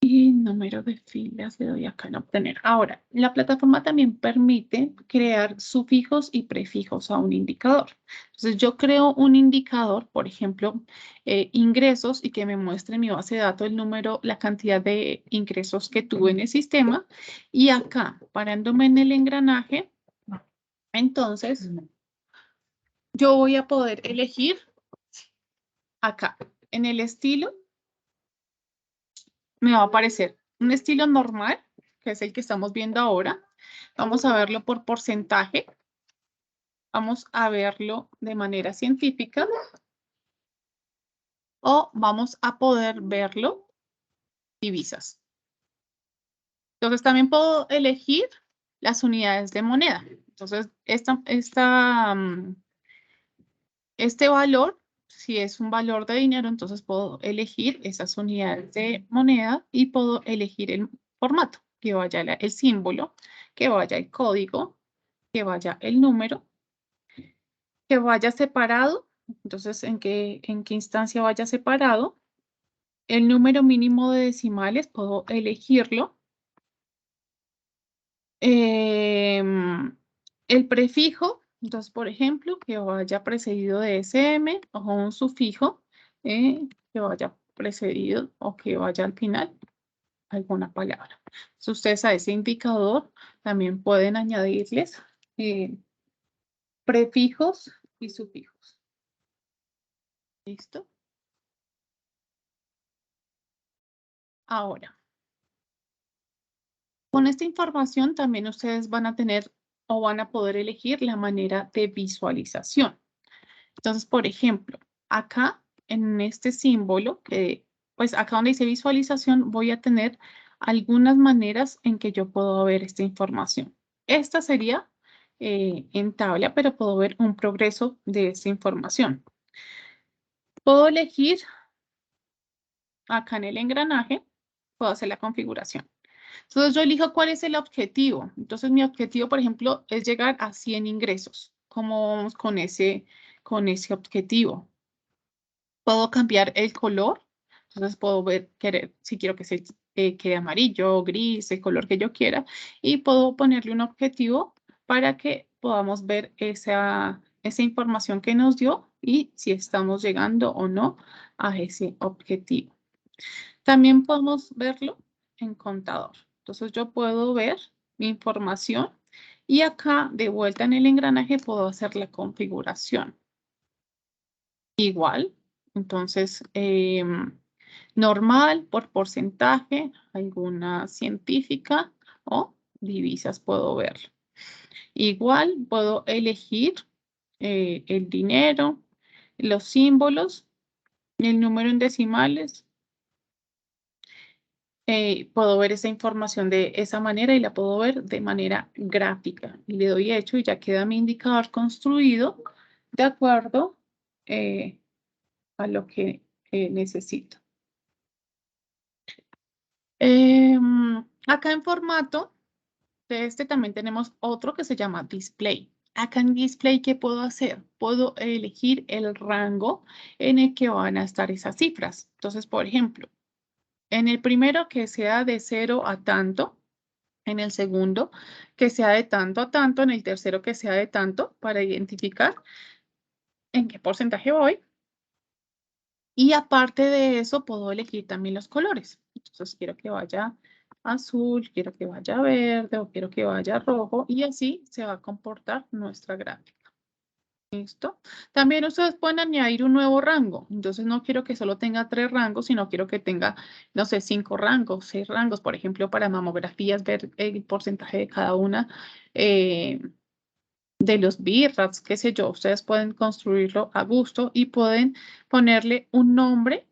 Y número de filas le doy acá en obtener. Ahora, la plataforma también permite crear sufijos y prefijos a un indicador. Entonces, yo creo un indicador, por ejemplo, ingresos y que me muestre en mi base de datos el número, la cantidad de ingresos que tuve en el sistema. Y acá, parándome en el engranaje, entonces, yo voy a poder elegir acá, en el estilo, me va a aparecer un estilo normal, que es el que estamos viendo ahora. Vamos a verlo por porcentaje. Vamos a verlo de manera científica. O vamos a poder verlo divisas. Entonces, también puedo elegir las unidades de moneda. Entonces, este valor, si es un valor de dinero, entonces puedo elegir esas unidades de moneda y puedo elegir el formato, que vaya el símbolo, que vaya el código, que vaya el número, que vaya separado. Entonces, ¿en qué instancia vaya separado? El número mínimo de decimales, puedo elegirlo. El prefijo, entonces, por ejemplo, que vaya precedido de SM o un sufijo que vaya precedido o que vaya al final alguna palabra. Entonces, ustedes a ese indicador también pueden añadirles prefijos y sufijos. ¿Listo? Ahora, con esta información también ustedes van a tener o van a poder elegir la manera de visualización. Entonces, por ejemplo, acá en este símbolo, pues acá donde dice visualización, voy a tener algunas maneras en que yo puedo ver esta información. Esta sería en tabla, pero puedo ver un progreso de esta información. Puedo elegir acá en el engranaje, puedo hacer la configuración. Entonces yo elijo cuál es el objetivo. Entonces mi objetivo, por ejemplo, es llegar a 100 ingresos. ¿Cómo vamos con ese objetivo? Puedo cambiar el color. Entonces puedo ver, si quiero que se quede amarillo, gris, el color que yo quiera. Y puedo ponerle un objetivo para que podamos ver esa información que nos dio y si estamos llegando o no a ese objetivo. También podemos verlo en contador. Entonces yo puedo ver mi información y acá de vuelta en el engranaje puedo hacer la configuración. Igual, entonces normal por porcentaje, alguna científica o divisas puedo ver. Igual puedo elegir el dinero, los símbolos, el número en decimales. Puedo ver esa información de esa manera y la puedo ver de manera gráfica. Y le doy hecho y ya queda mi indicador construido de acuerdo a lo que necesito. Acá en formato de este también tenemos otro que se llama display. Acá en display, ¿qué puedo hacer? Puedo elegir el rango en el que van a estar esas cifras. Entonces, por ejemplo, en el primero que sea de 0 a tanto, en el segundo que sea de tanto a tanto, en el tercero que sea de tanto, para identificar en qué porcentaje voy. Y aparte de eso, puedo elegir también los colores. Entonces, quiero que vaya azul, quiero que vaya verde o quiero que vaya rojo y así se va a comportar nuestra gráfica. ¿Listo? También ustedes pueden añadir un nuevo rango. Entonces, no quiero que solo tenga 3 rangos, sino quiero que tenga, no sé, 5 rangos, 6 rangos. Por ejemplo, para mamografías, ver el porcentaje de cada una de los BIRATs, qué sé yo. Ustedes pueden construirlo a gusto y pueden ponerle un nombre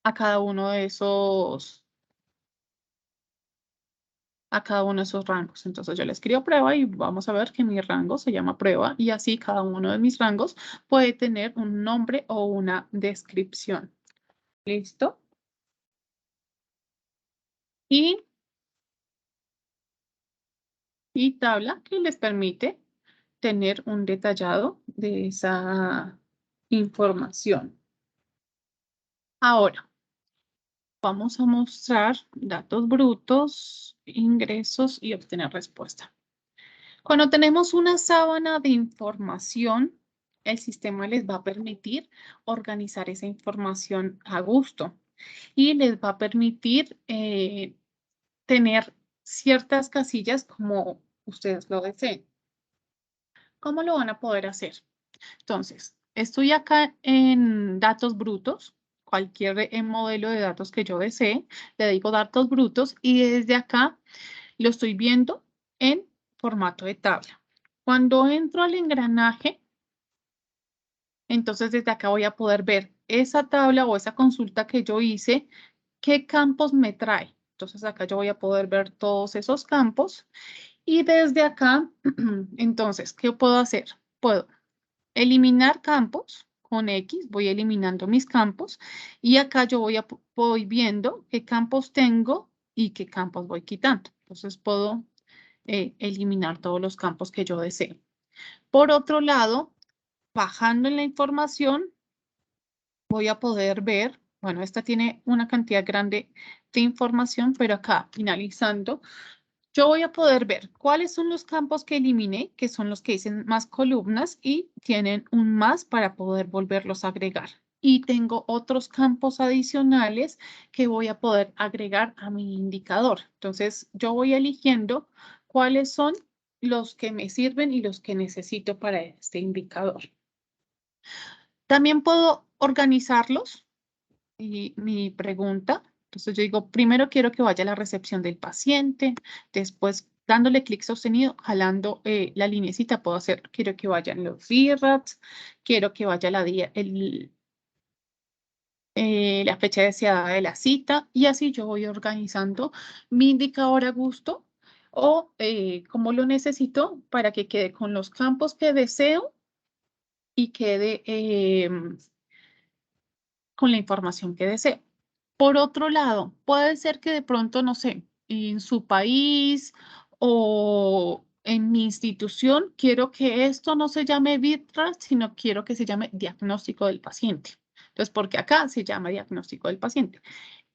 a cada uno de esos rangos. Entonces yo le escribo prueba y vamos a ver que mi rango se llama prueba y así cada uno de mis rangos puede tener un nombre o una descripción. ¿Listo? Y tabla que les permite tener un detallado de esa información. Ahora, vamos a mostrar datos brutos, ingresos y obtener respuesta. Cuando tenemos una sábana de información, el sistema les va a permitir organizar esa información a gusto y les va a permitir tener ciertas casillas como ustedes lo deseen. ¿Cómo lo van a poder hacer? Entonces, estoy acá en datos brutos, cualquier modelo de datos que yo desee, le digo datos brutos y desde acá lo estoy viendo en formato de tabla. Cuando entro al engranaje, entonces desde acá voy a poder ver esa tabla o esa consulta que yo hice, qué campos me trae. Entonces acá yo voy a poder ver todos esos campos y desde acá, entonces, ¿qué puedo hacer? Puedo eliminar campos con X, voy eliminando mis campos y acá yo voy viendo qué campos tengo y qué campos voy quitando. Entonces puedo eliminar todos los campos que yo desee. Por otro lado, bajando en la información, voy a poder ver, bueno, esta tiene una cantidad grande de información, pero acá, finalizando, yo voy a poder ver cuáles son los campos que eliminé, que son los que dicen más columnas y tienen un más para poder volverlos a agregar. Y tengo otros campos adicionales que voy a poder agregar a mi indicador. Entonces, yo voy eligiendo cuáles son los que me sirven y los que necesito para este indicador. También puedo organizarlos. Y mi pregunta, entonces yo digo, primero quiero que vaya a la recepción del paciente, después dándole clic sostenido, jalando la linecita, puedo hacer, quiero que vayan los BIRATs, quiero que vaya la fecha deseada de la cita y así yo voy organizando mi indicador a gusto o como lo necesito para que quede con los campos que deseo y quede con la información que deseo. Por otro lado, puede ser que de pronto, no sé, en su país o en mi institución, quiero que esto no se llame BITRAT, sino quiero que se llame diagnóstico del paciente. Entonces, porque acá se llama diagnóstico del paciente.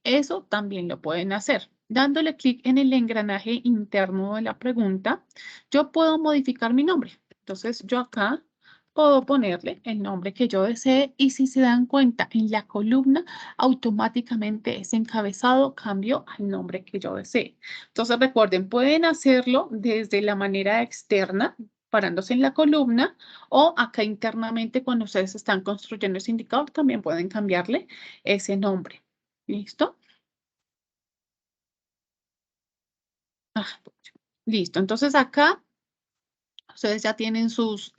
Eso también lo pueden hacer. Dándole clic en el engranaje interno de la pregunta, yo puedo modificar mi nombre. Entonces, yo acá puedo ponerle el nombre que yo desee y si se dan cuenta, en la columna automáticamente ese encabezado cambio al nombre que yo desee. Entonces, recuerden, pueden hacerlo desde la manera externa, parándose en la columna, o acá internamente cuando ustedes están construyendo ese indicador, también pueden cambiarle ese nombre. ¿Listo? Listo. Entonces acá ustedes ya tienen sus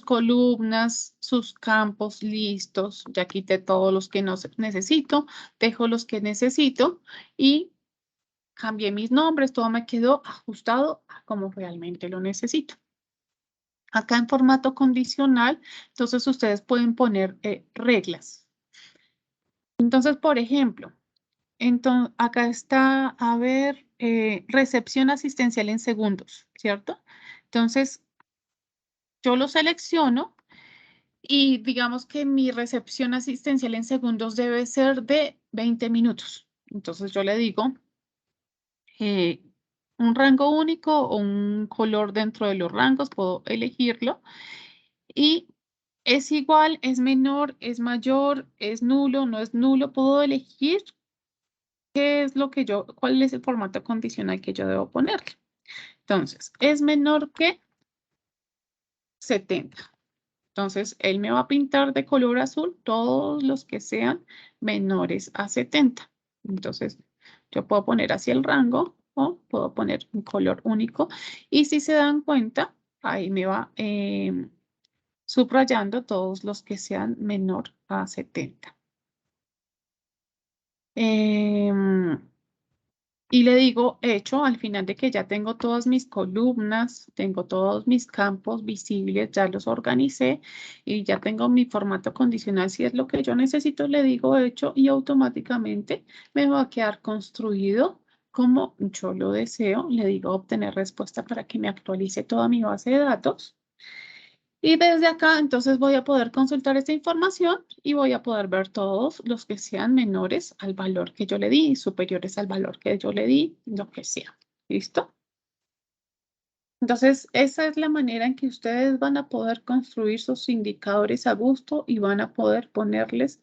columnas, sus campos listos. Ya quité todos los que no necesito, dejo los que necesito y cambié mis nombres. Todo me quedó ajustado a como realmente lo necesito. Acá en formato condicional, entonces ustedes pueden poner reglas. Entonces, por ejemplo, acá está, a ver, recepción asistencial en segundos, ¿cierto? Entonces, yo lo selecciono y digamos que mi recepción asistencial en segundos debe ser de 20 minutos. Entonces, yo le digo un rango único o un color dentro de los rangos, puedo elegirlo. Y es igual, es menor, es mayor, es nulo, no es nulo, puedo elegir qué es lo que cuál es el formato condicional que yo debo ponerle. Entonces, es menor que 70. Entonces, él me va a pintar de color azul todos los que sean menores a 70. Entonces, yo puedo poner así el rango o puedo poner un color único. Y si se dan cuenta, ahí me va subrayando todos los que sean menor a 70. Y le digo hecho al final de que ya tengo todas mis columnas, tengo todos mis campos visibles, ya los organicé y ya tengo mi formato condicional. Si es lo que yo necesito, le digo hecho y automáticamente me va a quedar construido como yo lo deseo. Le digo obtener respuesta para que me actualice toda mi base de datos. Y desde acá, entonces voy a poder consultar esta información y voy a poder ver todos los que sean menores al valor que yo le di, superiores al valor que yo le di, lo que sea. ¿Listo? Entonces, esa es la manera en que ustedes van a poder construir sus indicadores a gusto y van a poder ponerles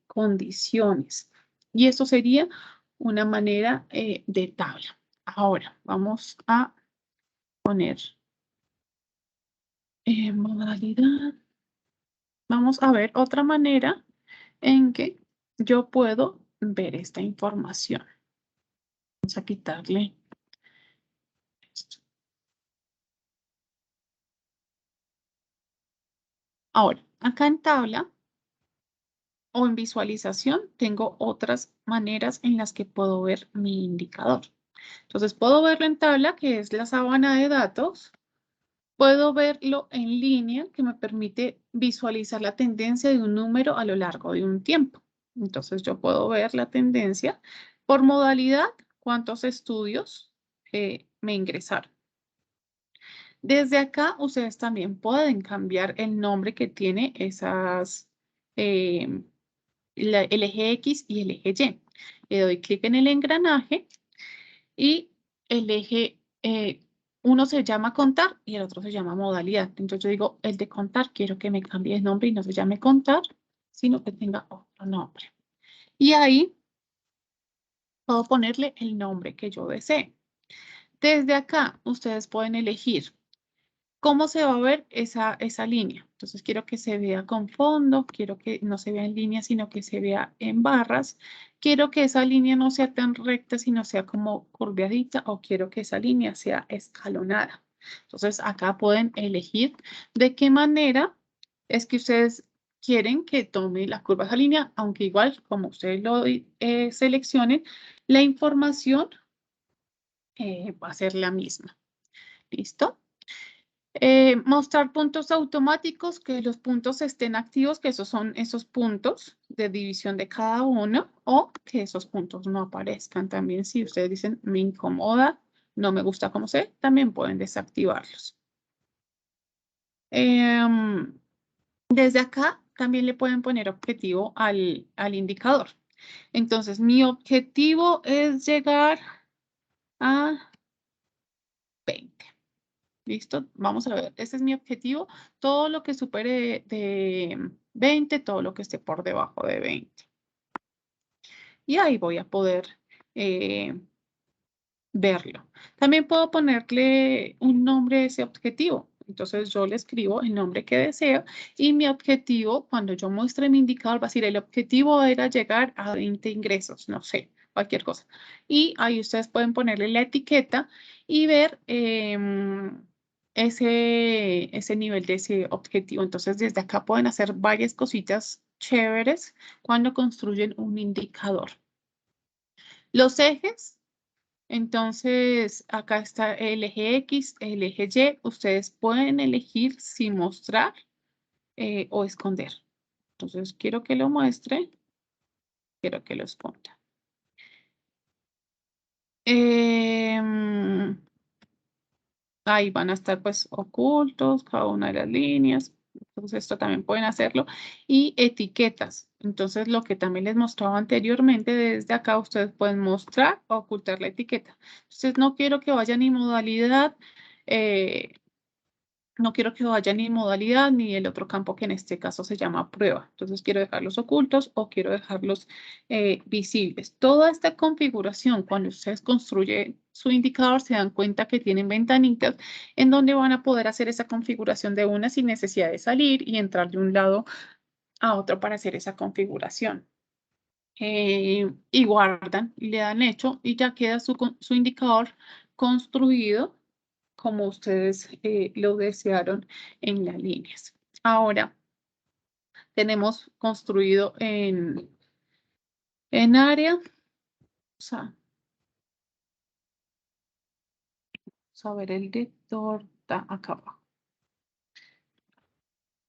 condiciones. Y eso sería una manera de tabla. Ahora, vamos a poner modalidad. Vamos a ver otra manera en que yo puedo ver esta información. Vamos a quitarle esto. Ahora, acá en tabla o en visualización tengo otras maneras en las que puedo ver mi indicador. Entonces, puedo verlo en tabla, que es la sábana de datos. Puedo verlo en línea, que me permite visualizar la tendencia de un número a lo largo de un tiempo. Entonces, yo puedo ver la tendencia por modalidad, cuántos estudios me ingresaron. Desde acá, ustedes también pueden cambiar el nombre que tiene esas, el eje X y el eje Y. Le doy clic en el engranaje y el eje, uno se llama contar y el otro se llama modalidad. Entonces yo digo, el de contar, quiero que me cambie el nombre y no se llame contar, sino que tenga otro nombre. Y ahí puedo ponerle el nombre que yo desee. Desde acá, ustedes pueden elegir cómo se va a ver esa línea. Entonces quiero que se vea con fondo, quiero que no se vea en línea, sino que se vea en barras. Quiero que esa línea no sea tan recta, sino sea como curveadita, o quiero que esa línea sea escalonada. Entonces acá pueden elegir de qué manera es que ustedes quieren que tome la curva esa línea, aunque igual como ustedes lo seleccionen, la información va a ser la misma. ¿Listo? Mostrar puntos automáticos, que los puntos estén activos, que esos son esos puntos de división de cada uno, o que esos puntos no aparezcan también. Si ustedes dicen, me incomoda, no me gusta cómo se ve, también pueden desactivarlos. Desde acá también le pueden poner objetivo al indicador. Entonces, mi objetivo es llegar a 20. ¿Listo? Vamos a ver, ese es mi objetivo. Todo lo que supere de 20, todo lo que esté por debajo de 20. Y ahí voy a poder verlo. También puedo ponerle un nombre a ese objetivo. Entonces yo le escribo el nombre que deseo y mi objetivo, cuando yo muestre mi indicador, va a decir el objetivo era llegar a 20 ingresos, no sé, cualquier cosa. Y ahí ustedes pueden ponerle la etiqueta y ver ese nivel de ese objetivo. Entonces, desde acá pueden hacer varias cositas chéveres cuando construyen un indicador. Los ejes, entonces acá está el eje X, el eje Y. Ustedes pueden elegir si mostrar o esconder. Entonces, quiero que lo muestre, quiero que lo esconda. Ahí van a estar pues ocultos cada una de las líneas. Entonces esto también pueden hacerlo. Y etiquetas. Entonces lo que también les mostraba anteriormente, desde acá ustedes pueden mostrar o ocultar la etiqueta. Entonces no quiero que vaya ni modalidad, no quiero que vaya ni modalidad ni el otro campo que en este caso se llama prueba. Entonces quiero dejarlos ocultos o quiero dejarlos visibles. Toda esta configuración, cuando ustedes construyen su indicador, se dan cuenta que tienen ventanitas en donde van a poder hacer esa configuración de una sin necesidad de salir y entrar de un lado a otro para hacer esa configuración. Y guardan y le dan hecho y ya queda su indicador construido como ustedes lo desearon en las líneas. Ahora, tenemos construido en área, o sea, vamos a ver el de torta acá abajo.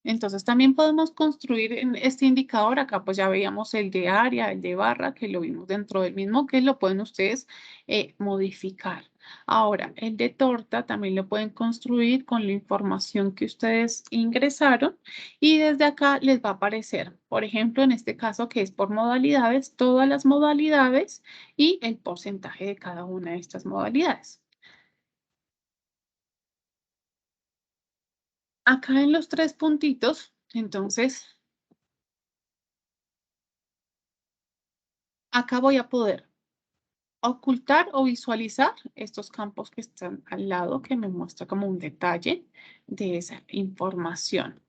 Entonces también podemos construir en este indicador, acá pues ya veíamos el de área, el de barra, que lo vimos dentro del mismo, que lo pueden ustedes modificar. Ahora, el de torta también lo pueden construir con la información que ustedes ingresaron y desde acá les va a aparecer, por ejemplo, en este caso que es por modalidades, todas las modalidades y el porcentaje de cada una de estas modalidades. Acá en los tres puntitos, entonces, acá voy a poder ocultar o visualizar estos campos que están al lado, que me muestra como un detalle de esa información.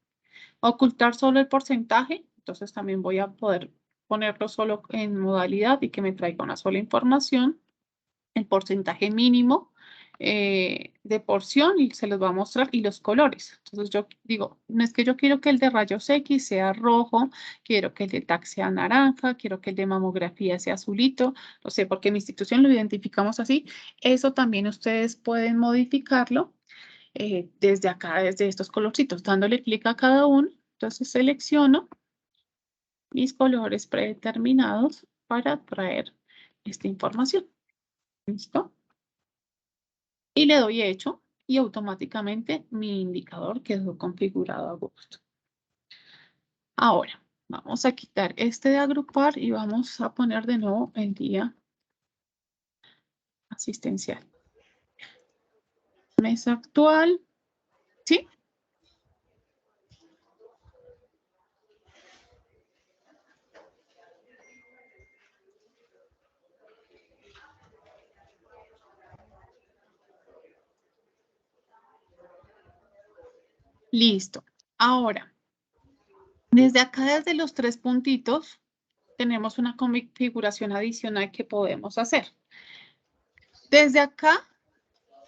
Ocultar solo el porcentaje, entonces también voy a poder ponerlo solo en modalidad y que me traiga una sola información. El porcentaje mínimo de porción y se los va a mostrar y los colores. Entonces yo digo, no es que yo quiero que el de rayos X sea rojo, quiero que el de TAC sea naranja, quiero que el de mamografía sea azulito, no sé, porque en mi institución lo identificamos así. Eso también ustedes pueden modificarlo desde acá, desde estos colorcitos, dándole clic a cada uno. Entonces selecciono mis colores predeterminados para traer esta información. ¿Listo? Y le doy hecho y automáticamente mi indicador quedó configurado a gusto. Ahora, vamos a quitar este de agrupar y vamos a poner de nuevo el día asistencial. Mes actual, ¿sí? Listo. Ahora, desde acá, desde los tres puntitos, tenemos una configuración adicional que podemos hacer. Desde acá,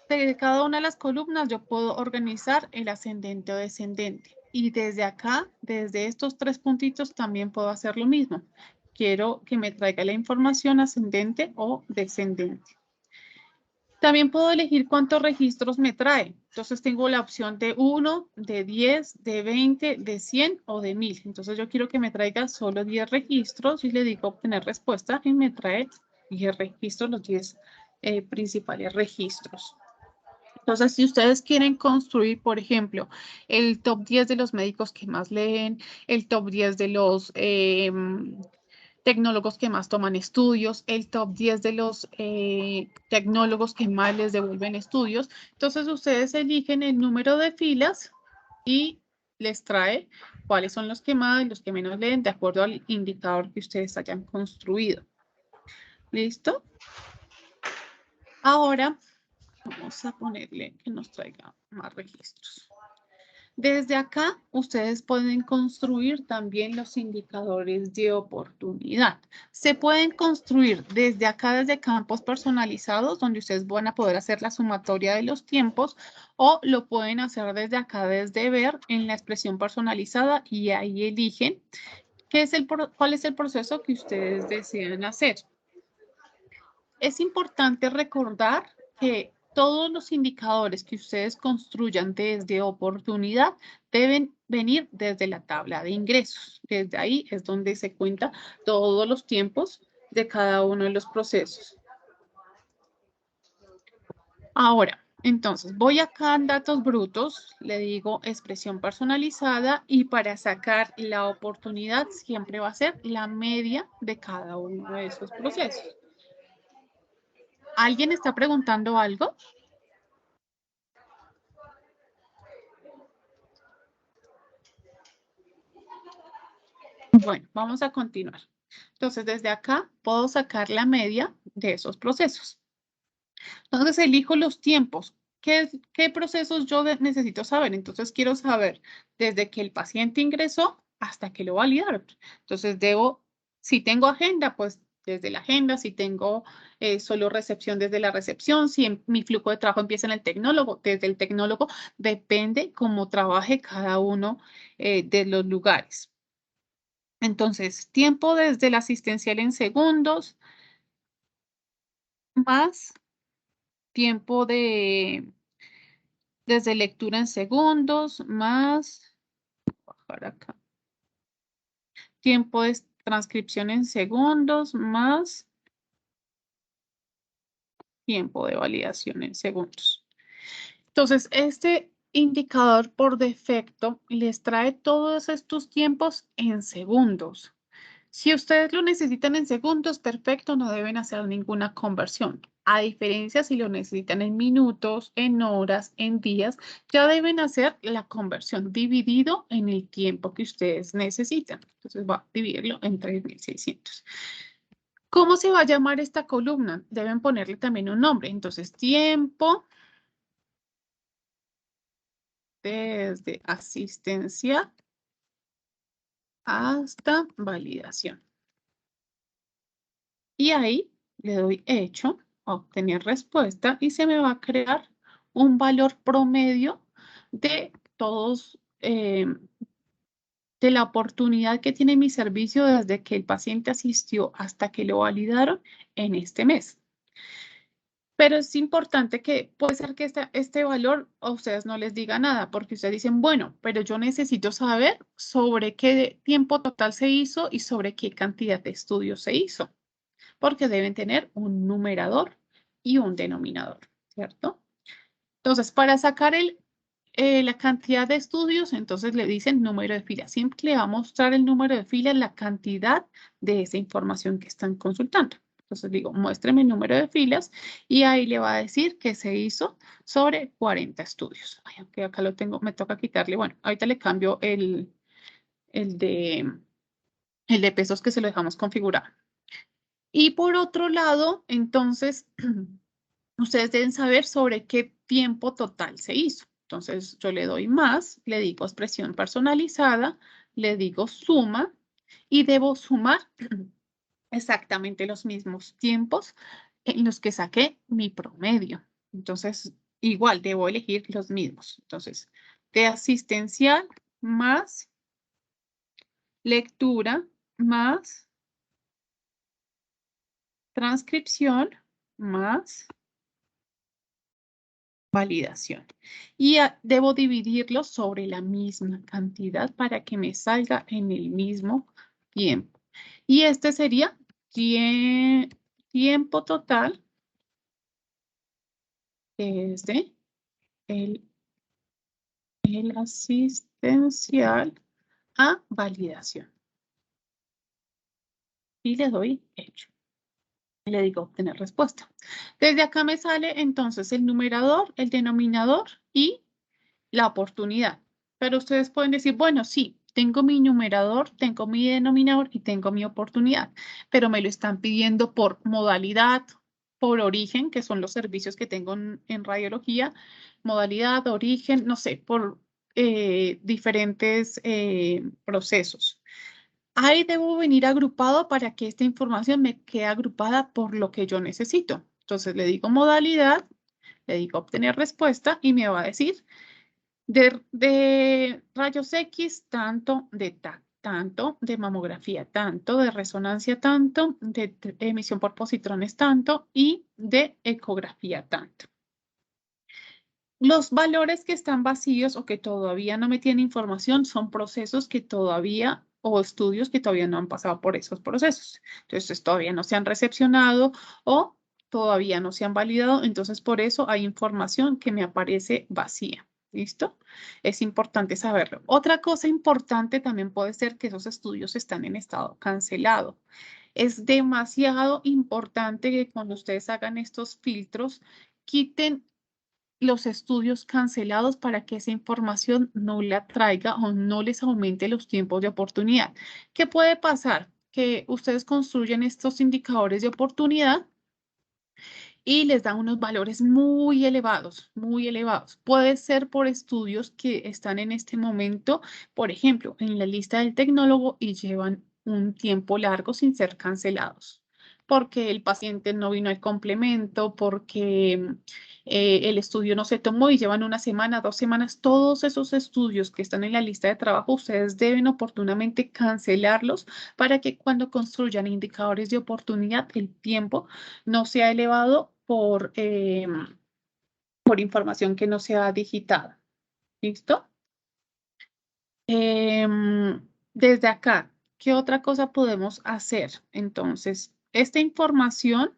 de cada una de las columnas, yo puedo organizar el ascendente o descendente. Y desde acá, desde estos tres puntitos, también puedo hacer lo mismo. Quiero que me traiga la información ascendente o descendente. También puedo elegir cuántos registros me trae. Entonces tengo la opción de 1, de 10, de 20, de 100 o de 1000. Entonces yo quiero que me traiga solo 10 registros y le digo obtener respuesta y me trae 10 registros, los 10 principales registros. Entonces, si ustedes quieren construir, por ejemplo, el top 10 de los médicos que más leen, el top 10 de los tecnólogos que más toman estudios, el top 10 de los tecnólogos que más les devuelven estudios. Entonces, ustedes eligen el número de filas y les trae cuáles son los que más y los que menos leen de acuerdo al indicador que ustedes hayan construido. ¿Listo? Ahora, vamos a ponerle que nos traiga más registros. Desde acá, ustedes pueden construir también los indicadores de oportunidad. Se pueden construir desde acá, desde campos personalizados, donde ustedes van a poder hacer la sumatoria de los tiempos, o lo pueden hacer desde acá, desde ver en la expresión personalizada, y ahí eligen cuál es el proceso que ustedes desean hacer. Es importante recordar que todos los indicadores que ustedes construyan desde oportunidad deben venir desde la tabla de ingresos. Desde ahí es donde se cuenta todos los tiempos de cada uno de los procesos. Ahora, entonces, voy acá en datos brutos, le digo expresión personalizada y para sacar la oportunidad siempre va a ser la media de cada uno de esos procesos. ¿Alguien está preguntando algo? Bueno, vamos a continuar. Entonces, desde acá puedo sacar la media de esos procesos. Entonces, elijo los tiempos. ¿Qué procesos yo necesito saber? Entonces, quiero saber desde que el paciente ingresó hasta que lo validaron. Entonces, si tengo agenda, pues desde la agenda, si tengo solo recepción, desde la recepción, si mi flujo de trabajo empieza en el tecnólogo, desde el tecnólogo, depende cómo trabaje cada uno de los lugares. Entonces, tiempo desde el asistencial en segundos, más tiempo desde lectura en segundos, más, bajar acá, tiempo de transcripción en segundos, más tiempo de validación en segundos. Entonces, este indicador por defecto les trae todos estos tiempos en segundos. Si ustedes lo necesitan en segundos, perfecto, no deben hacer ninguna conversión. A diferencia, si lo necesitan en minutos, en horas, en días, ya deben hacer la conversión dividido en el tiempo que ustedes necesitan. Entonces, va a dividirlo en 3600. ¿Cómo se va a llamar esta columna? Deben ponerle también un nombre. Entonces, tiempo desde asistencia hasta validación. Y ahí le doy hecho, obtener respuesta y se me va a crear un valor promedio de todos, de la oportunidad que tiene mi servicio desde que el paciente asistió hasta que lo validaron en este mes. Pero es importante que puede ser que este valor a ustedes no les diga nada, porque ustedes dicen, bueno, pero yo necesito saber sobre qué tiempo total se hizo y sobre qué cantidad de estudios se hizo, porque deben tener un numerador y un denominador, ¿cierto? Entonces, para sacar la cantidad de estudios, entonces le dicen número de filas. Siempre le va a mostrar el número de filas, la cantidad de esa información que están consultando. Entonces digo, muéstreme el número de filas y ahí le va a decir que se hizo sobre 40 estudios. Ay, aunque acá lo tengo, me toca quitarle. Bueno, ahorita le cambio el de pesos que se lo dejamos configurado. Y por otro lado, entonces, ustedes deben saber sobre qué tiempo total se hizo. Entonces, yo le doy más, le digo expresión personalizada, le digo suma y debo sumar exactamente los mismos tiempos en los que saqué mi promedio. Entonces, igual debo elegir los mismos. Entonces, de asistencial más lectura más transcripción más validación. Y debo dividirlo sobre la misma cantidad para que me salga en el mismo tiempo. Y este sería tiempo total desde el asistencial a validación. Y le doy hecho. Le digo obtener respuesta. Desde acá me sale entonces el numerador, el denominador y la oportunidad. Pero ustedes pueden decir, bueno, sí, tengo mi numerador, tengo mi denominador y tengo mi oportunidad, pero me lo están pidiendo por modalidad, por origen, que son los servicios que tengo en radiología, modalidad, origen, no sé, por diferentes procesos. Ahí debo venir agrupado para que esta información me quede agrupada por lo que yo necesito. Entonces le digo modalidad, le digo obtener respuesta y me va a decir de rayos X, tanto de TAC, tanto de mamografía, tanto de resonancia, tanto de emisión por positrones, tanto y de ecografía, tanto. Los valores que están vacíos o que todavía no me tienen información son procesos que todavía o estudios que todavía no han pasado por esos procesos. Entonces, todavía no se han recepcionado o todavía no se han validado. Entonces, por eso hay información que me aparece vacía. ¿Listo? Es importante saberlo. Otra cosa importante también puede ser que esos estudios están en estado cancelado. Es demasiado importante que cuando ustedes hagan estos filtros, quiten los estudios cancelados para que esa información no la traiga o no les aumente los tiempos de oportunidad. ¿Qué puede pasar? Que ustedes construyen estos indicadores de oportunidad y les dan unos valores muy elevados, muy elevados. Puede ser por estudios que están en este momento, por ejemplo, en la lista del tecnólogo y llevan un tiempo largo sin ser cancelados, porque el paciente no vino al complemento, porque el estudio no se tomó y llevan una semana, 2 semanas. Todos esos estudios que están en la lista de trabajo, ustedes deben oportunamente cancelarlos para que cuando construyan indicadores de oportunidad, el tiempo no sea elevado por información que no sea digitada. ¿Listo? Desde acá, ¿qué otra cosa podemos hacer? Entonces, esta información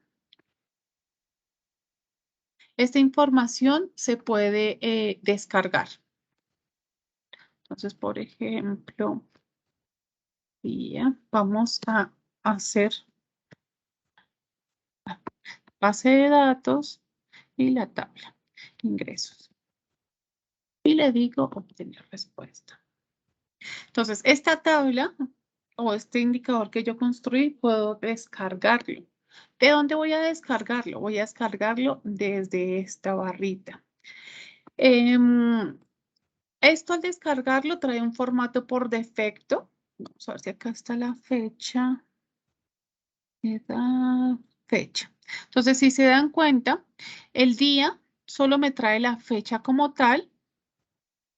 se puede descargar. Entonces, por ejemplo, vamos a hacer la base de datos y la tabla, ingresos. Y le digo obtener respuesta. Entonces, esta tabla o este indicador que yo construí, puedo descargarlo. ¿De dónde voy a descargarlo? Voy a descargarlo desde esta barrita. Esto al descargarlo trae un formato por defecto. Vamos a ver si acá está la fecha. Fecha. Entonces, si se dan cuenta, el día solo me trae la fecha como tal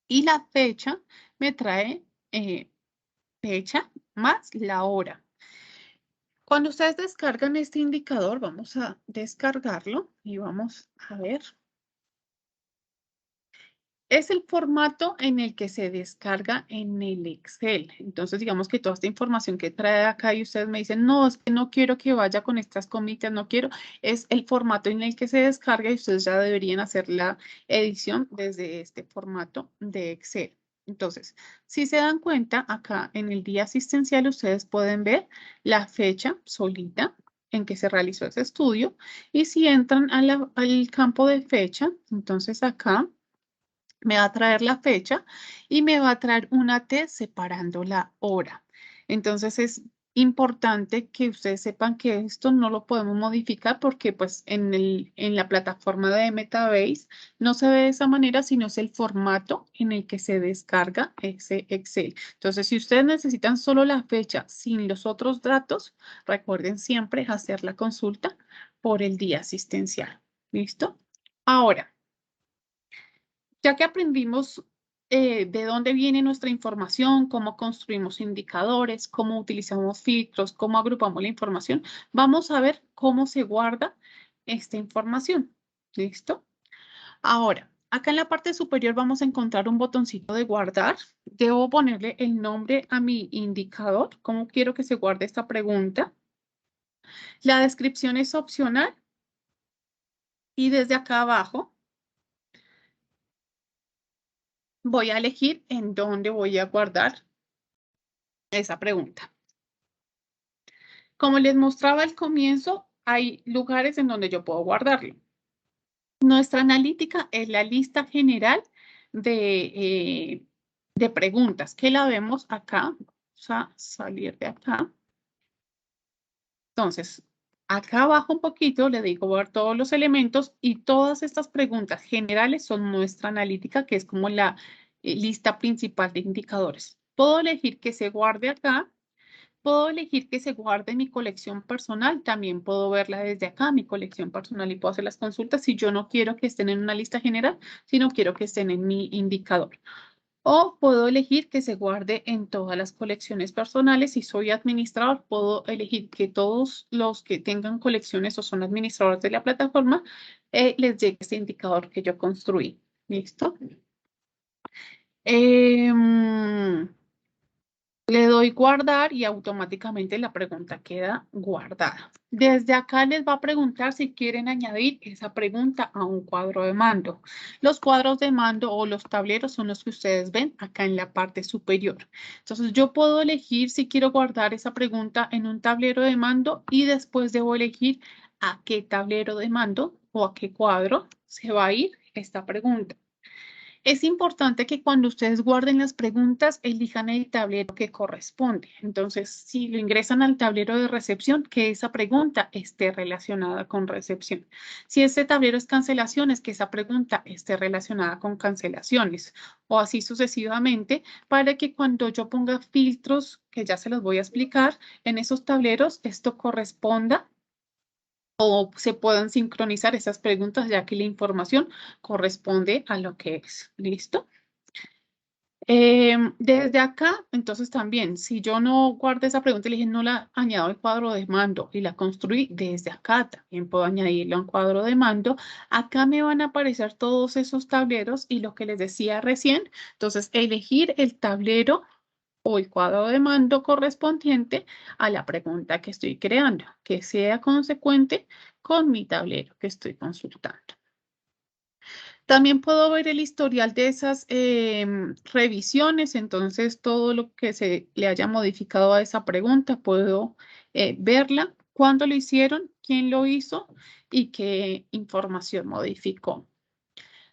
y la fecha me trae fecha más la hora. Cuando ustedes descargan este indicador, vamos a descargarlo y vamos a ver. Es el formato en el que se descarga en el Excel. Entonces, digamos que toda esta información que trae acá y ustedes me dicen, no, es que no quiero que vaya con estas comitas, no quiero. Es el formato en el que se descarga y ustedes ya deberían hacer la edición desde este formato de Excel. Entonces, si se dan cuenta, acá en el día asistencial ustedes pueden ver la fecha solita en que se realizó ese estudio. Y si entran al campo de fecha, entonces acá me va a traer la fecha y me va a traer una T separando la hora. Entonces es importante que ustedes sepan que esto no lo podemos modificar porque pues en la plataforma de Metabase no se ve de esa manera, sino es el formato en el que se descarga ese Excel. Entonces, si ustedes necesitan solo la fecha sin los otros datos, recuerden siempre hacer la consulta por el día asistencial. ¿Listo? Ahora, ya que aprendimos de dónde viene nuestra información, cómo construimos indicadores, cómo utilizamos filtros, cómo agrupamos la información, vamos a ver cómo se guarda esta información. ¿Listo? Ahora, acá en la parte superior vamos a encontrar un botoncito de guardar. Debo ponerle el nombre a mi indicador. ¿Cómo quiero que se guarde esta pregunta? La descripción es opcional. Y desde acá abajo voy a elegir en dónde voy a guardar esa pregunta. Como les mostraba al comienzo, hay lugares en donde yo puedo guardarlo. Nuestra analítica es la lista general de preguntas que la vemos acá. Vamos a salir de acá. Entonces, acá abajo un poquito le digo ver todos los elementos y todas estas preguntas generales son nuestra analítica, que es como lista principal de indicadores. Puedo elegir que se guarde acá. Puedo elegir que se guarde en mi colección personal. También puedo verla desde acá, mi colección personal, y puedo hacer las consultas si yo no quiero que estén en una lista general, sino quiero que estén en mi indicador. O puedo elegir que se guarde en todas las colecciones personales. Si soy administrador, puedo elegir que todos los que tengan colecciones o son administradores de la plataforma, les llegue este indicador que yo construí. ¿Listo? Le doy guardar y automáticamente la pregunta queda guardada. Desde acá les va a preguntar si quieren añadir esa pregunta a un cuadro de mando. Los cuadros de mando o los tableros son los que ustedes ven acá en la parte superior. Entonces yo puedo elegir si quiero guardar esa pregunta en un tablero de mando y después debo elegir a qué tablero de mando o a qué cuadro se va a ir esta pregunta. Es importante que cuando ustedes guarden las preguntas, elijan el tablero que corresponde. Entonces, si lo ingresan al tablero de recepción, que esa pregunta esté relacionada con recepción. Si este tablero es cancelaciones, que esa pregunta esté relacionada con cancelaciones. O así sucesivamente, para que cuando yo ponga filtros, que ya se los voy a explicar, en esos tableros, esto corresponda o se puedan sincronizar esas preguntas, ya que la información corresponde a lo que es. ¿Listo? Desde acá, entonces también, si yo no guardo esa pregunta y le dije no la añado al cuadro de mando y la construí desde acá, también puedo añadirla a un cuadro de mando. Acá me van a aparecer todos esos tableros y lo que les decía recién, entonces elegir el tablero o el cuadro de mando correspondiente a la pregunta que estoy creando, que sea consecuente con mi tablero que estoy consultando. También puedo ver el historial de esas revisiones, entonces todo lo que se le haya modificado a esa pregunta, puedo verla, cuándo lo hicieron, quién lo hizo y qué información modificó.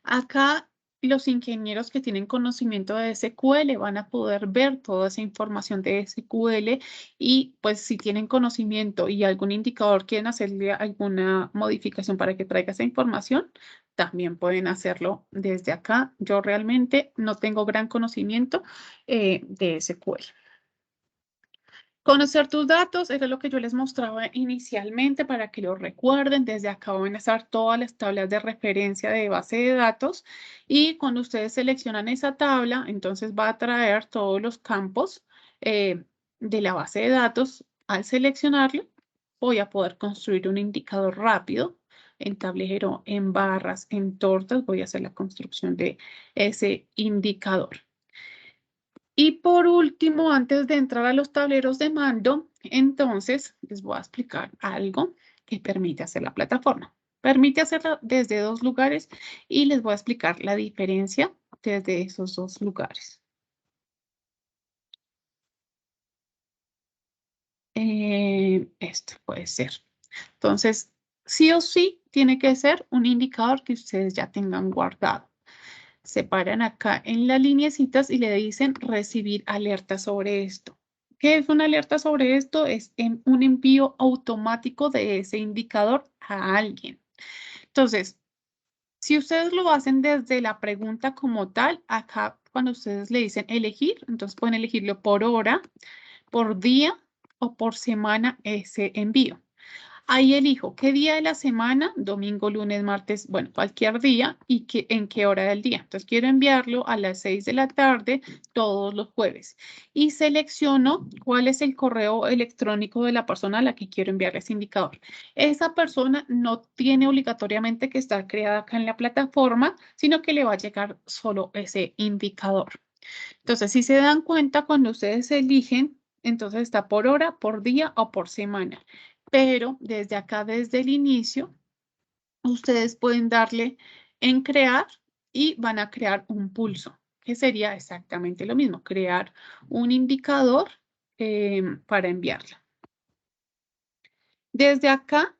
Acá los ingenieros que tienen conocimiento de SQL van a poder ver toda esa información de SQL y pues si tienen conocimiento y algún indicador quieren hacerle alguna modificación para que traiga esa información, también pueden hacerlo desde acá. Yo realmente no tengo gran conocimiento de SQL. Conocer tus datos, era lo que yo les mostraba inicialmente para que lo recuerden. Desde acá van a estar todas las tablas de referencia de base de datos y cuando ustedes seleccionan esa tabla, entonces va a traer todos los campos de la base de datos. Al seleccionarlo, voy a poder construir un indicador rápido en tablero, en barras, en tortas. Voy a hacer la construcción de ese indicador. Y por último, antes de entrar a los tableros de mando, entonces les voy a explicar algo que permite hacer la plataforma. Permite hacerla desde dos lugares y les voy a explicar la diferencia desde esos dos lugares. Esto puede ser. Entonces, sí o sí, tiene que ser un indicador que ustedes ya tengan guardado. Se paran acá en las lineecitas y le dicen recibir alerta sobre esto. ¿Qué es una alerta sobre esto? Es un envío automático de ese indicador a alguien. Entonces, si ustedes lo hacen desde la pregunta como tal, acá cuando ustedes le dicen elegir, entonces pueden elegirlo por hora, por día o por semana ese envío. Ahí elijo qué día de la semana, domingo, lunes, martes, bueno, cualquier día y en qué hora del día. Entonces quiero enviarlo a las 6 de la tarde todos los jueves y selecciono cuál es el correo electrónico de la persona a la que quiero enviar ese indicador. Esa persona no tiene obligatoriamente que estar creada acá en la plataforma, sino que le va a llegar solo ese indicador. Entonces, si se dan cuenta, cuando ustedes eligen, entonces está por hora, por día o por semana. Pero desde acá, desde el inicio, ustedes pueden darle en crear y van a crear un pulso, que sería exactamente lo mismo, crear un indicador para enviarla. Desde acá,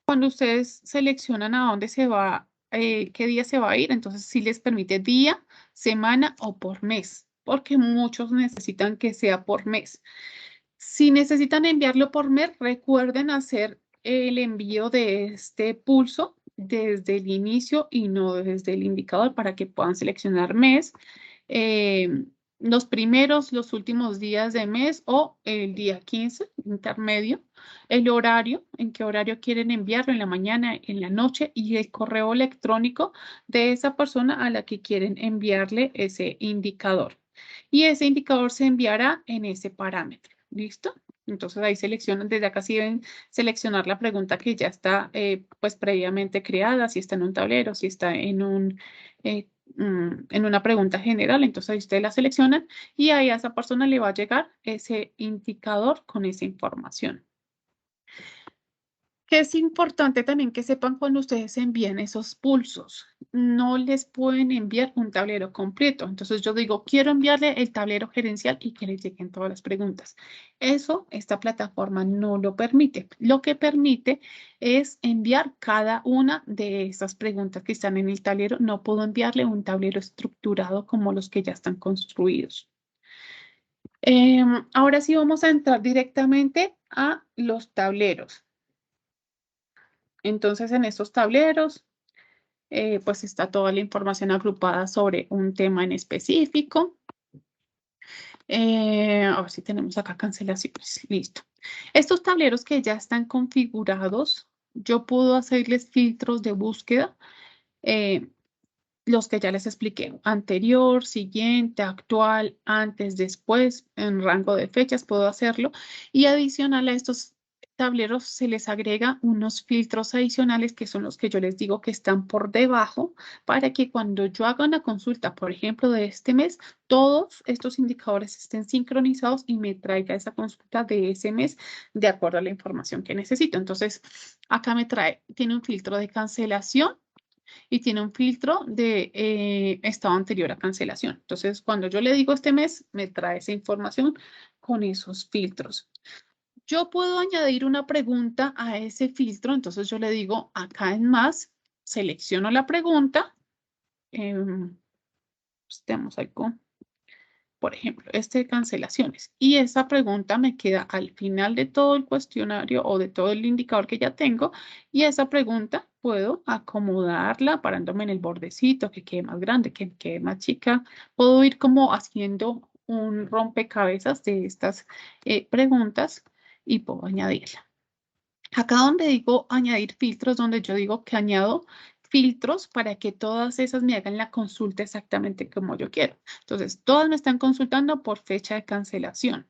cuando ustedes seleccionan a dónde se va, qué día se va a ir, entonces sí les permite día, semana o por mes, porque muchos necesitan que sea por mes. Si necesitan enviarlo por mes, recuerden hacer el envío de este pulso desde el inicio y no desde el indicador para que puedan seleccionar mes, los primeros, los últimos días de mes o el día 15, intermedio, el horario, en qué horario quieren enviarlo, en la mañana, en la noche, y el correo electrónico de esa persona a la que quieren enviarle ese indicador. Y ese indicador se enviará en ese parámetro. ¿Listo? Entonces ahí seleccionan, desde acá sí deben seleccionar la pregunta que ya está pues previamente creada, si está en un tablero, si está en en una pregunta general. Entonces ahí ustedes la seleccionan y ahí a esa persona le va a llegar ese indicador con esa información. Que es importante también que sepan cuando ustedes envían esos pulsos, no les pueden enviar un tablero completo. Entonces yo digo, quiero enviarle el tablero gerencial y que le lleguen todas las preguntas. Eso, esta plataforma no lo permite. Lo que permite es enviar cada una de esas preguntas que están en el tablero. No puedo enviarle un tablero estructurado como los que ya están construidos. Ahora sí vamos a entrar directamente a los tableros. Entonces, en estos tableros, pues está toda la información agrupada sobre un tema en específico. A ver si tenemos acá cancelaciones. Listo. Estos tableros que ya están configurados, yo puedo hacerles filtros de búsqueda. Los que ya les expliqué, anterior, siguiente, actual, antes, después, en rango de fechas, puedo hacerlo. Y adicional a estos tableros se les agrega unos filtros adicionales que son los que yo les digo que están por debajo para que cuando yo haga una consulta, por ejemplo, de este mes, todos estos indicadores estén sincronizados y me traiga esa consulta de ese mes de acuerdo a la información que necesito. Entonces, acá me trae, tiene un filtro de cancelación y tiene un filtro de estado anterior a cancelación. Entonces, cuando yo le digo este mes, me trae esa información con esos filtros. Yo puedo añadir una pregunta a ese filtro, entonces yo le digo acá en más, selecciono la pregunta, tenemos algo, por ejemplo, de cancelaciones, y esa pregunta me queda al final de todo el cuestionario o de todo el indicador que ya tengo, y esa pregunta puedo acomodarla parándome en el bordecito, que quede más grande, que quede más chica. Puedo ir como haciendo un rompecabezas de estas preguntas y puedo añadirla. Acá donde digo añadir filtros, donde yo digo que añado filtros para que todas esas me hagan la consulta exactamente como yo quiero. Entonces, todas me están consultando por fecha de cancelación.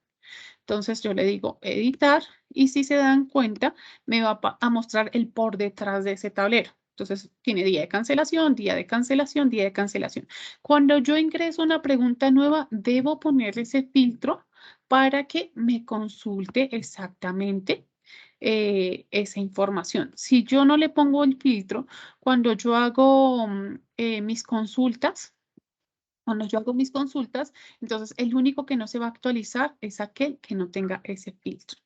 Entonces, yo le digo editar y si se dan cuenta, me va a mostrar el por detrás de ese tablero. Entonces, tiene día de cancelación, día de cancelación, día de cancelación. Cuando yo ingreso una pregunta nueva, debo ponerle ese filtro para que me consulte exactamente esa información. Si yo no le pongo el filtro, cuando yo hago mis consultas, entonces el único que no se va a actualizar es aquel que no tenga ese filtro.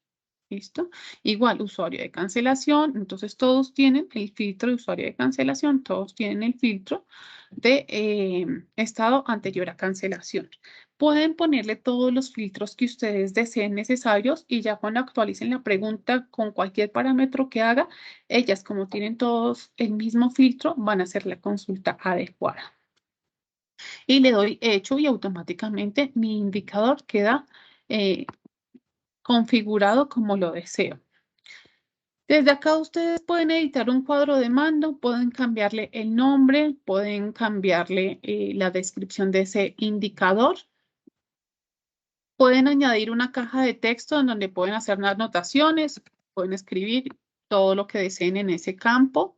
¿Listo? Igual, usuario de cancelación. Entonces, todos tienen el filtro de usuario de cancelación. Todos tienen el filtro de estado anterior a cancelación. Pueden ponerle todos los filtros que ustedes deseen necesarios y ya cuando actualicen la pregunta con cualquier parámetro que haga, ellas, como tienen todos el mismo filtro, van a hacer la consulta adecuada. Y le doy hecho y automáticamente mi indicador queda configurado como lo deseo. Desde acá ustedes pueden editar un cuadro de mando, pueden cambiarle el nombre, pueden cambiarle la descripción de ese indicador. Pueden añadir una caja de texto en donde pueden hacer unas anotaciones, pueden escribir todo lo que deseen en ese campo.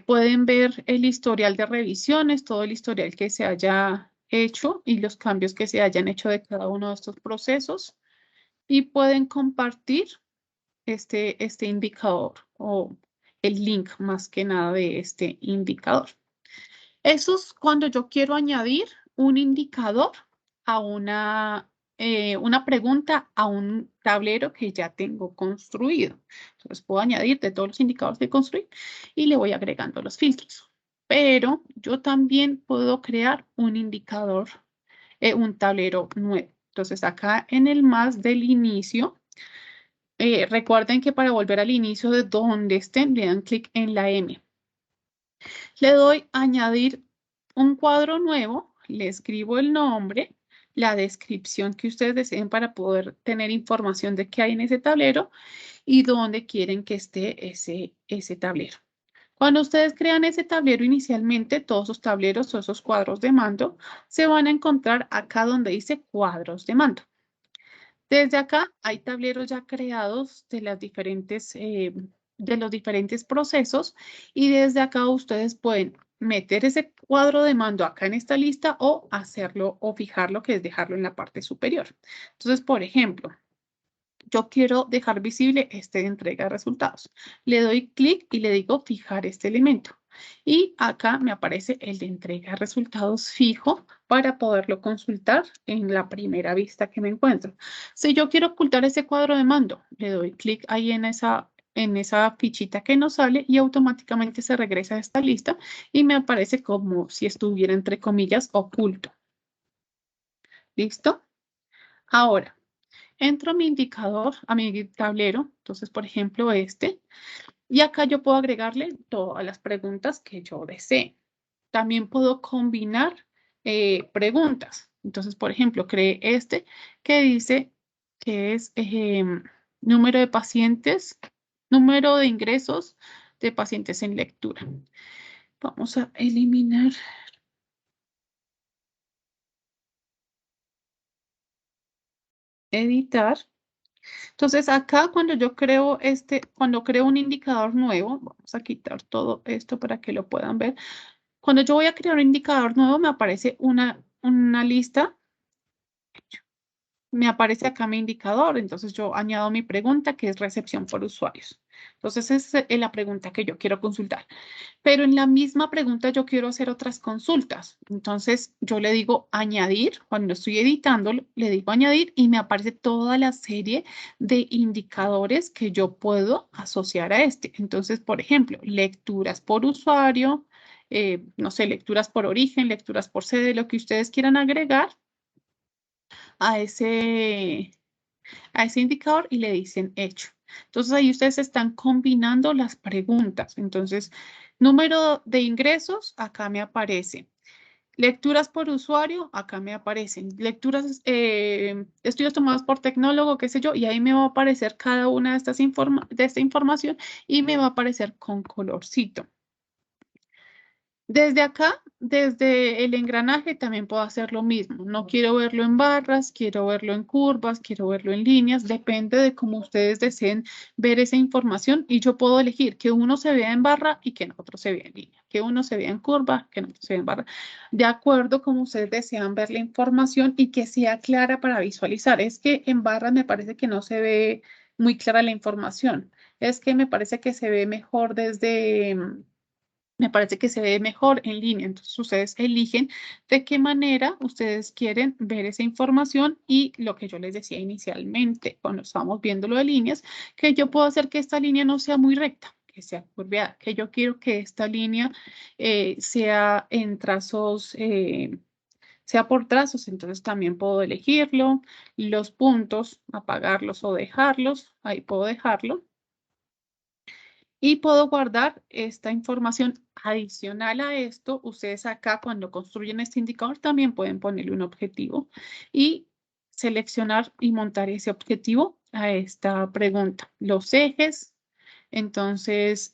Pueden ver el historial de revisiones, todo el historial que se haya hecho y los cambios que se hayan hecho de cada uno de estos procesos. Y pueden compartir este indicador o el link más que nada de este indicador. Eso es cuando yo quiero añadir un indicador a una pregunta a un tablero que ya tengo construido. Entonces puedo añadir de todos los indicadores que construí y le voy agregando los filtros. Pero yo también puedo crear un indicador, un tablero nuevo. Entonces acá en el más del inicio, recuerden que para volver al inicio de donde estén, le dan clic en la M. Le doy añadir un cuadro nuevo le escribo el nombre, la descripción que ustedes deseen para poder tener información de qué hay en ese tablero y dónde quieren que esté ese tablero. Cuando ustedes crean ese tablero inicialmente, todos esos tableros o esos cuadros de mando se van a encontrar acá donde dice cuadros de mando. Desde acá hay tableros ya creados de los diferentes procesos y desde acá ustedes pueden meter ese cuadro de mando acá en esta lista o hacerlo o fijarlo, que es dejarlo en la parte superior. Entonces, por ejemplo, yo quiero dejar visible este de entrega de resultados. Le doy clic y le digo fijar este elemento. Y acá me aparece el de entrega de resultados fijo para poderlo consultar en la primera vista que me encuentro. Si yo quiero ocultar ese cuadro de mando, le doy clic ahí en esa fichita que nos sale y automáticamente se regresa a esta lista y me aparece como si estuviera entre comillas oculto. ¿Listo? Ahora, entro a mi indicador, a mi tablero, entonces, por ejemplo, y acá yo puedo agregarle todas las preguntas que yo desee. También puedo combinar preguntas. Entonces, por ejemplo, creé que dice que es número de pacientes, número de ingresos de pacientes en lectura. Vamos a eliminar. Editar. Entonces, acá cuando yo creo cuando creo un indicador nuevo, vamos a quitar todo esto para que lo puedan ver. Cuando yo voy a crear un indicador nuevo, me aparece una lista. Me aparece acá mi indicador. Entonces, yo añado mi pregunta, que es recepción por usuarios. Entonces, esa es la pregunta que yo quiero consultar. Pero en la misma pregunta yo quiero hacer otras consultas. Entonces yo le digo añadir, cuando estoy editando, le digo añadir y me aparece toda la serie de indicadores que yo puedo asociar a este. Entonces, por ejemplo, lecturas por usuario, no sé, lecturas por origen, lecturas por sede, lo que ustedes quieran agregar a ese indicador y le dicen hecho. Entonces ahí ustedes están combinando las preguntas. Entonces, número de ingresos, acá me aparece. Lecturas por usuario, acá me aparecen. Lecturas, estudios tomados por tecnólogo, qué sé yo, y ahí me va a aparecer cada una de esta información y me va a aparecer con colorcito. Desde acá, desde el engranaje, también puedo hacer lo mismo. No quiero verlo en barras, quiero verlo en curvas, quiero verlo en líneas. Depende de cómo ustedes deseen ver esa información y yo puedo elegir que uno se vea en barra y que en otro se vea en línea. Que uno se vea en curva, que en otro se vea en barra. De acuerdo como ustedes desean ver la información y que sea clara para visualizar. Es que en barra me parece que no se ve muy clara la información. Es que me parece que se ve mejor me parece que se ve mejor en línea. Entonces, ustedes eligen de qué manera ustedes quieren ver esa información y lo que yo les decía inicialmente, cuando estábamos viendo lo de líneas, que yo puedo hacer que esta línea no sea muy recta, que sea curveada, que yo quiero que esta línea sea en trazos, sea por trazos, entonces también puedo elegirlo. Los puntos, apagarlos o dejarlos, ahí puedo dejarlo. Y puedo guardar esta información adicional a esto. Ustedes acá cuando construyen este indicador también pueden ponerle un objetivo y seleccionar y montar ese objetivo a esta pregunta. Los ejes, entonces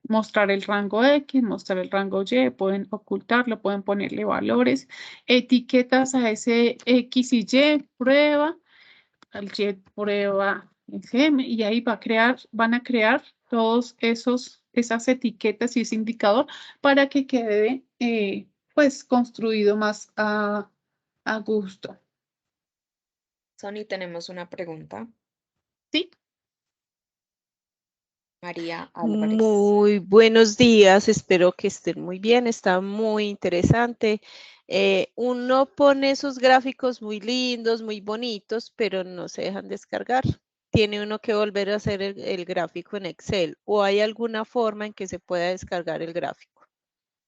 mostrar el rango X, mostrar el rango Y, pueden ocultarlo, pueden ponerle valores, etiquetas a ese X y Y, prueba, al Y prueba SM, y ahí van a crear todos esas etiquetas y ese indicador para que quede pues construido más a gusto. Sony, tenemos una pregunta. ¿Sí? María Álvarez. Muy buenos días, espero que estén muy bien, está muy interesante. Uno pone esos gráficos muy lindos, muy bonitos, pero no se dejan descargar. Tiene uno que volver a hacer el gráfico en Excel, ¿o hay alguna forma en que se pueda descargar el gráfico?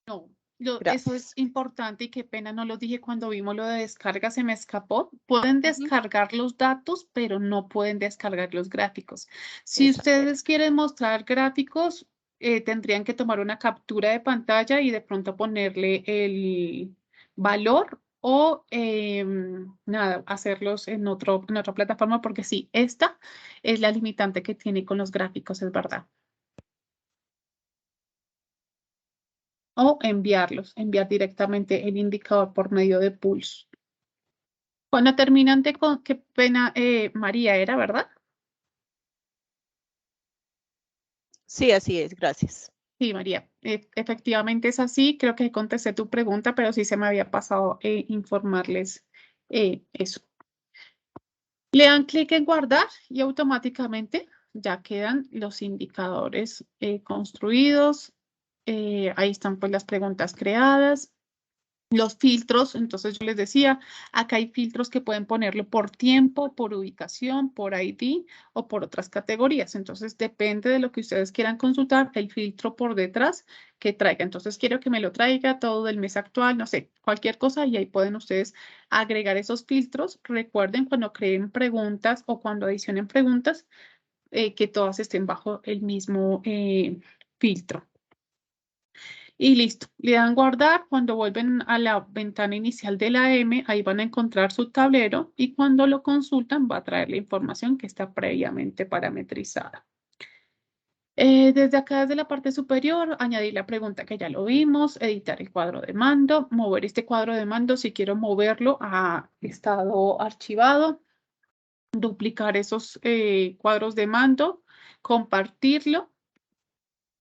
No. Gracias. Eso es importante y qué pena no lo dije cuando vimos lo de descarga, se me escapó. Pueden descargar los datos, pero no pueden descargar los gráficos. Si Exacto. ustedes quieren mostrar gráficos, tendrían que tomar una captura de pantalla y de pronto ponerle valor o nada, hacerlos en otra plataforma, porque sí, esta es la limitante que tiene con los gráficos, es verdad. O enviar directamente el indicador por medio de Pulse. Cuando terminan qué pena, María era, ¿verdad? Sí, así es, gracias. Sí, María, efectivamente es así. Creo que contesté tu pregunta, pero sí se me había pasado informarles eso. Le dan clic en guardar y automáticamente ya quedan los indicadores construidos. Ahí están pues las preguntas creadas. Los filtros, entonces yo les decía, acá hay filtros que pueden ponerlo por tiempo, por ubicación, por ID o por otras categorías. Entonces depende de lo que ustedes quieran consultar, el filtro por detrás que traiga. Entonces quiero que me lo traiga todo del mes actual, no sé, cualquier cosa y ahí pueden ustedes agregar esos filtros. Recuerden cuando creen preguntas o cuando adicionen preguntas, que todas estén bajo el mismo filtro. Y listo, le dan guardar. Cuando vuelven a la ventana inicial de la M, ahí van a encontrar su tablero y cuando lo consultan va a traer la información que está previamente parametrizada. Desde acá, desde la parte superior, añadir la pregunta que ya lo vimos, editar el cuadro de mando, mover este cuadro de mando si quiero moverlo a estado archivado, duplicar esos cuadros de mando, compartirlo.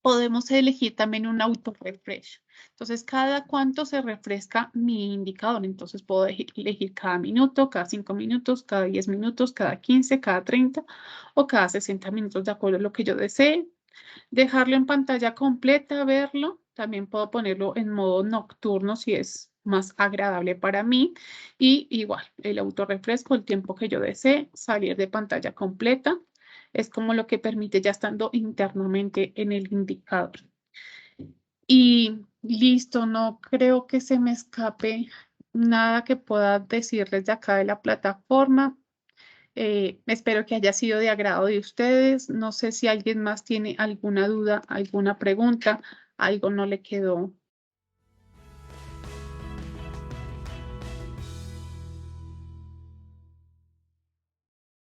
Podemos elegir también un auto refresh. Entonces, cada cuánto se refresca mi indicador. Entonces, puedo elegir cada minuto, cada 5 minutos, cada 10 minutos, cada 15, cada 30 o cada 60 minutos, de acuerdo a lo que yo desee. Dejarlo en pantalla completa, verlo. También puedo ponerlo en modo nocturno si es más agradable para mí. Y igual, el auto refresco, el tiempo que yo desee, salir de pantalla completa. Es como lo que permite ya estando internamente en el indicador. Y listo, no creo que se me escape nada que pueda decirles de acá de la plataforma. Espero que haya sido de agrado de ustedes. No sé si alguien más tiene alguna duda, alguna pregunta, algo no le quedó